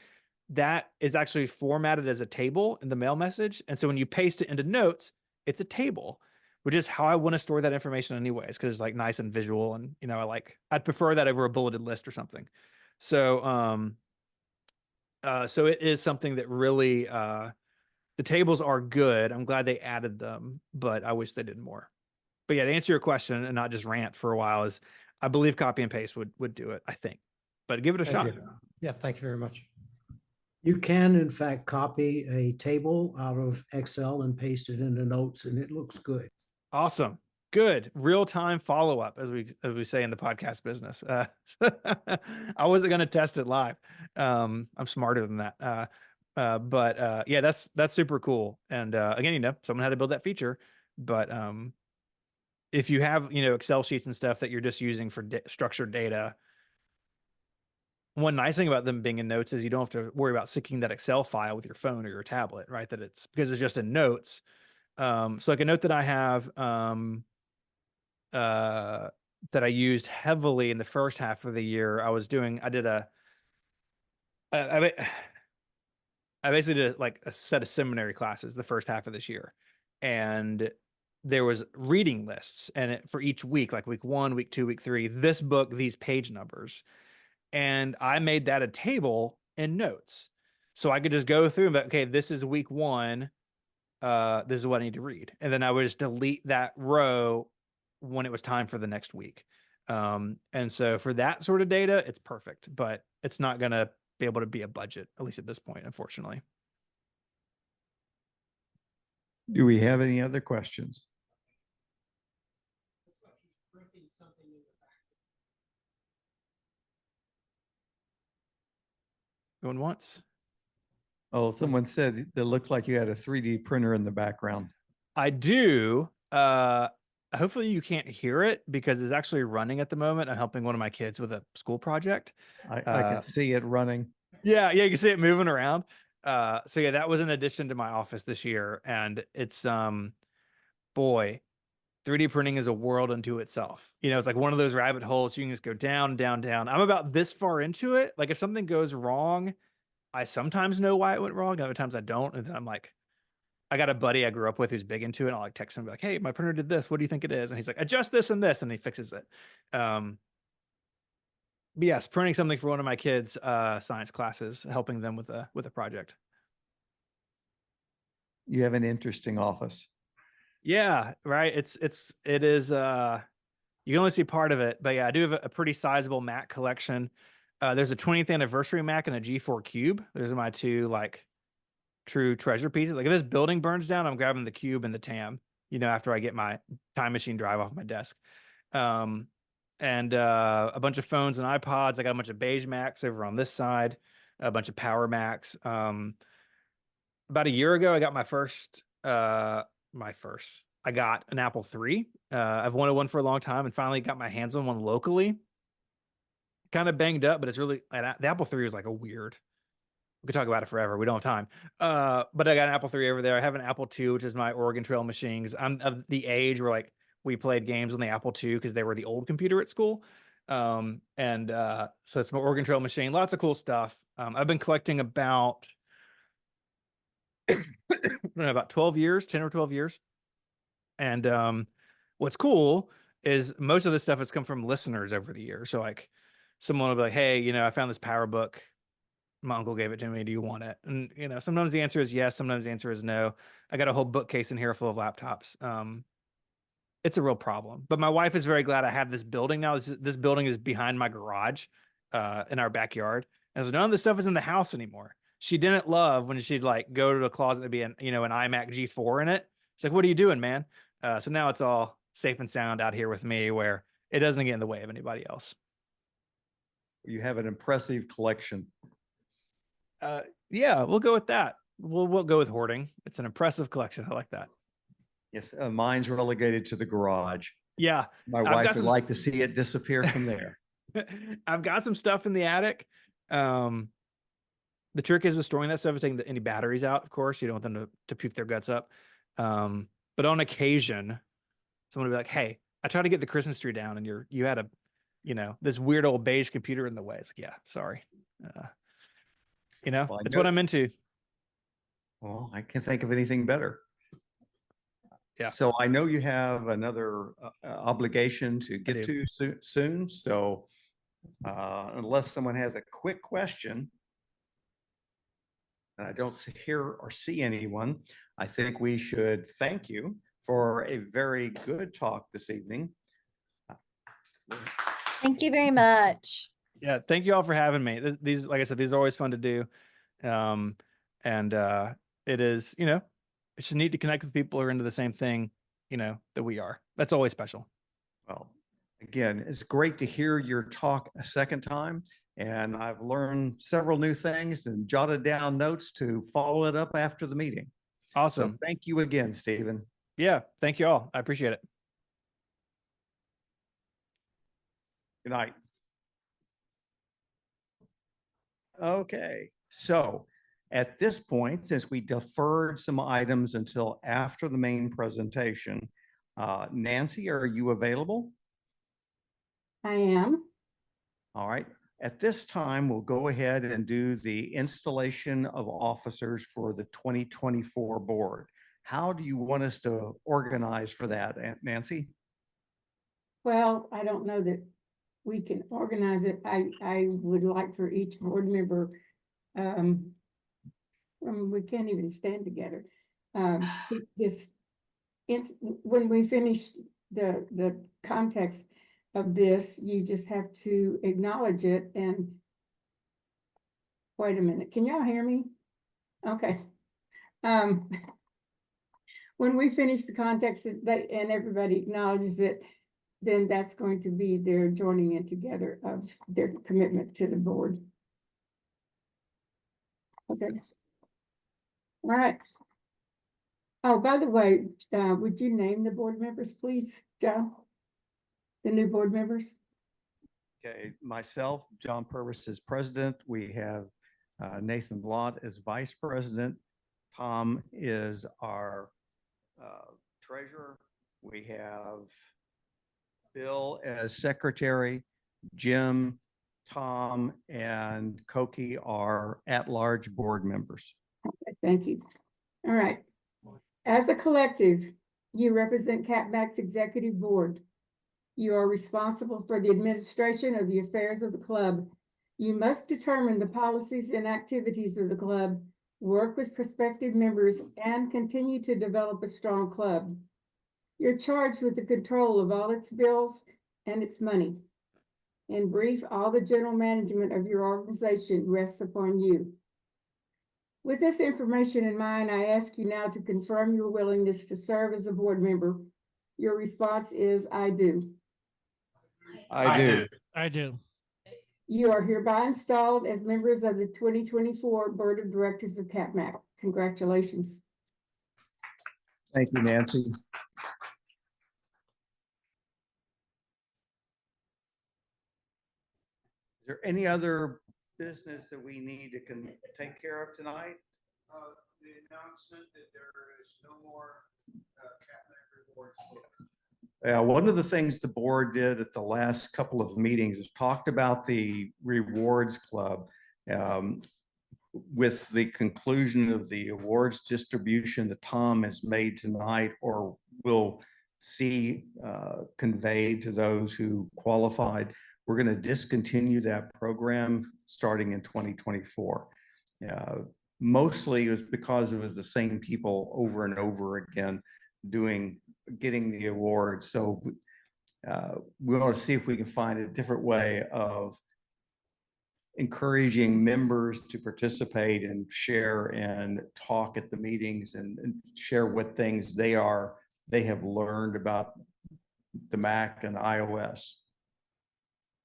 Speaker 4: that is actually formatted as a table in the mail message. And so when you paste it into Notes, it's a table, which is how I want to store that information anyways, because it's like nice and visual. And, I'd prefer that over a bulleted list or something. So, so it is something that really, the tables are good. I'm glad they added them, but I wish they did more. But yeah, to answer your question and not just rant for a while, is I believe copy and paste would do it, I think. But give it a
Speaker 8: Thank
Speaker 4: shot.
Speaker 8: you. Yeah, thank you very much.
Speaker 3: You can, in fact, copy a table out of Excel and paste it into Notes, and it looks good.
Speaker 4: Awesome. Good. Real-time follow-up, as we say in the podcast business. I wasn't going to test it live. I'm smarter than that. But yeah, that's super cool. And again, someone had to build that feature. But if you have, Excel sheets and stuff that you're just using for structured data, one nice thing about them being in Notes is you don't have to worry about syncing that Excel file with your phone or your tablet, right? Because it's just in Notes. So like a note that I have that I used heavily in the first half of the year, I basically did like a set of seminary classes the first half of this year, and there was reading lists and for each week, like week 1, week 2, week 3, this book, these page numbers. And I made that a table in Notes. So I could just go through and be, okay, this is week 1. This is what I need to read. And then I would just delete that row when it was time for the next week. And so for that sort of data, it's perfect, but it's not going to be able to be a budget, at least at this point, unfortunately.
Speaker 1: Do we have any other questions?
Speaker 4: Going once.
Speaker 1: Oh, someone said it looked like you had a 3D printer in the background.
Speaker 4: I do. Hopefully you can't hear it because it's actually running at the moment. I'm helping one of my kids with a school project.
Speaker 1: I
Speaker 4: Uh,
Speaker 1: can see it running.
Speaker 4: Yeah, you can see it moving around. So yeah, that was an addition to my office this year, and it's boy, 3D printing is a world unto itself. It's like one of those rabbit holes. You can just go down, down, down. I'm about this far into it. Like if something goes wrong, I sometimes know why it went wrong. Other times I don't, and then I'm like, I got a buddy I grew up with who's big into it. And I'll like text him and be like, "Hey, my printer did this. What do you think it is?" And he's like, "Adjust this and this," and he fixes it. But yes, printing something for one of my kids' science classes, helping them with a project.
Speaker 1: You have an interesting office.
Speaker 4: Yeah, right. It is. You can only see part of it, but yeah, I do have a pretty sizable Mac collection. There's a 20th anniversary Mac and a G4 Cube. Those are my two like true treasure pieces. Like if this building burns down, I'm grabbing the Cube and the TAM. After I get my time machine drive off my desk. And a bunch of phones and iPods. I got a bunch of beige Macs over on this side, a bunch of Power Macs. About a year ago, I got my first. I got an Apple III. I've wanted one for a long time, and finally got my hands on one locally. Kind of banged up, but it's really the Apple III is like a weird. We could talk about it forever. We don't have time. But I got an Apple III over there. I have an Apple II, which is my Oregon Trail machines. I'm of the age where like we played games on the Apple II because they were the old computer at school. So it's my Oregon Trail machine. Lots of cool stuff. I've been collecting about 12 years, 10 or 12 years. And what's cool is most of this stuff has come from listeners over the years. So like someone will be like, "Hey, I found this power book. My uncle gave it to me. Do you want it?" And sometimes the answer is yes. Sometimes the answer is no. I got a whole bookcase in here full of laptops. It's a real problem. But my wife is very glad I have this building now. This building is behind my garage, in our backyard. And so none of this stuff is in the house anymore. She didn't love when she'd like go to the closet and be an iMac G4 in it. She's like, "What are you doing, man?" So now it's all safe and sound out here with me where it doesn't get in the way of anybody else.
Speaker 1: You have an impressive collection.
Speaker 4: Yeah, we'll go with that. We'll go with hoarding. It's an impressive collection. I like that.
Speaker 1: Yes, mine's relegated to the garage.
Speaker 4: Yeah,
Speaker 1: My
Speaker 4: I've
Speaker 1: wife
Speaker 4: got
Speaker 1: would
Speaker 4: some-
Speaker 1: like to see it disappear from there.
Speaker 4: I've got some stuff in the attic. The trick is with storing that stuff is taking any batteries out, of course. You don't want them to puke their guts up. But on occasion, someone will be like, "Hey, I tried to get the Christmas tree down and you had a, this weird old beige computer in the way." It's like, yeah, sorry.
Speaker 1: Well,
Speaker 4: it's what I'm into.
Speaker 1: Well, I can't think of anything better.
Speaker 4: Yeah.
Speaker 1: So I know you have another obligation to
Speaker 4: do.
Speaker 1: get to soon. So unless someone has a quick question, and I don't hear or see anyone, I think we should thank you for a very good talk this evening.
Speaker 9: Thank you very much.
Speaker 4: Yeah, thank you all for having me. These, like I said, these are always fun to do. It is, it's just neat to connect with people who are into the same thing, that we are. That's always special.
Speaker 1: Well, again, it's great to hear your talk a second time. And I've learned several new things and jotted down notes to follow it up after the meeting.
Speaker 4: Awesome.
Speaker 1: So thank you again, Stephen.
Speaker 4: Yeah, thank you all. I appreciate it.
Speaker 1: Good night. Okay, so at this point, since we deferred some items until after the main presentation, Nancy, are you available?
Speaker 5: I am.
Speaker 1: All right. At this time, we'll go ahead and do the installation of officers for the 2024 board. How do you want us to organize for that, Nancy?
Speaker 5: Well, I don't know that we can organize it. I would like for each board member, we can't even stand together. When we finish the context of this, you just have to acknowledge it and wait a minute. Can y'all hear me? Okay. When we finish the context and everybody acknowledges it, then that's going to be their joining in together of their commitment to the board. Okay. All right. Oh, by the way, would you name the board members, please, John? The new board members?
Speaker 1: Okay, myself, John Purvis is president. We have Nathan Lott as vice president. Tom is our treasurer. We have Bill as secretary. Jim, Tom, and Koki are at-large board members.
Speaker 5: Okay, thank you. All right. As a collective, you represent CapMac's executive board. You are responsible for the administration of the affairs of the club. You must determine the policies and activities of the club, work with prospective members, and continue to develop a strong club. You're charged with the control of all its bills and its money. In brief, all the general management of your organization rests upon you. With this information in mind, I ask you now to confirm your willingness to serve as a board member. Your response is, I do.
Speaker 1: I do.
Speaker 10: I do.
Speaker 5: You are hereby installed as members of the 2024 Board of Directors of CapMac. Congratulations.
Speaker 1: Thank you, Nancy. Is there any other business that we need to take care of tonight?
Speaker 11: The announcement that there is no more CapMac rewards.
Speaker 1: One of the things the board did at the last couple of meetings is talked about the rewards club. With the conclusion of the awards distribution that Tom has made tonight or will see conveyed to those who qualified, we're going to discontinue that program starting in 2024. Mostly it was because it was the same people over and over again getting the awards. So we want to see if we can find a different way of encouraging members to participate and share and talk at the meetings and share what things they have learned about the Mac and iOS.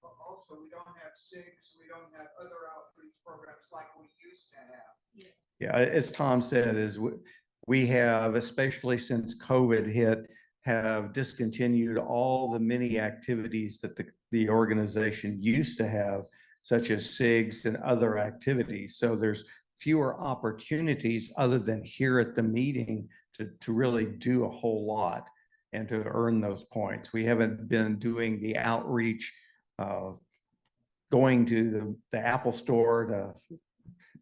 Speaker 11: Also, we don't have SIGs, we don't have other outreach programs like we used to have.
Speaker 1: Yeah, as Tom said, we have, especially since COVID hit, have discontinued all the many activities that the organization used to have, such as SIGs and other activities. So there's fewer opportunities other than here at the meeting to really do a whole lot and to earn those points. We haven't been doing the outreach, going to the Apple store to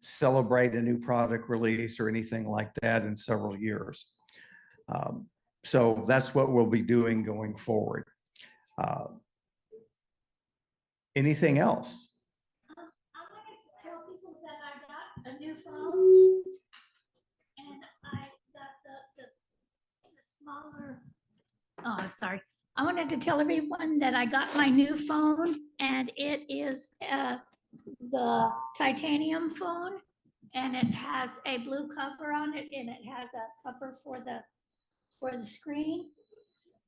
Speaker 1: celebrate a new product release or anything like that in several years. So that's what we'll be doing going forward. Anything else?
Speaker 12: I want to tell people that I got a new phone and I got the smaller, oh, sorry. I wanted to tell everyone that I got my new phone and it is the titanium phone and it has a blue cover on it and it has a cover for the screen.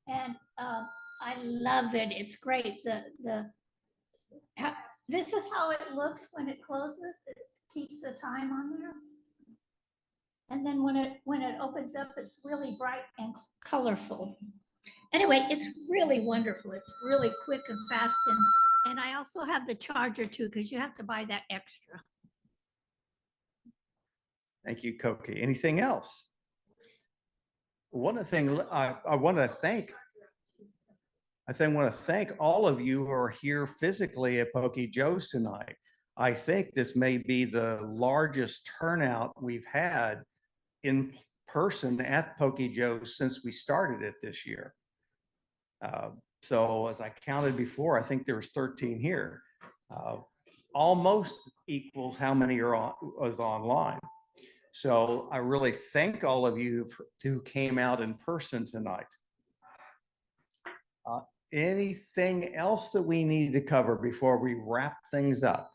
Speaker 12: And I love it. It's great. This is how it looks when it closes. It keeps the time on there. And then when it opens up, it's really bright and colorful. Anyway, it's really wonderful. It's really quick and fast. And I also have the charger too, because you have to buy that extra.
Speaker 1: Thank you, Koki. Anything else? One of the things I want to thank all of you who are here physically at Pokey Joe's tonight. I think this may be the largest turnout we've had in person at Pokey Joe's since we started it this year. So as I counted before, I think there was 13 here. Almost equals how many was online. So I really thank all of you who came out in person tonight. Anything else that we need to cover before we wrap things up?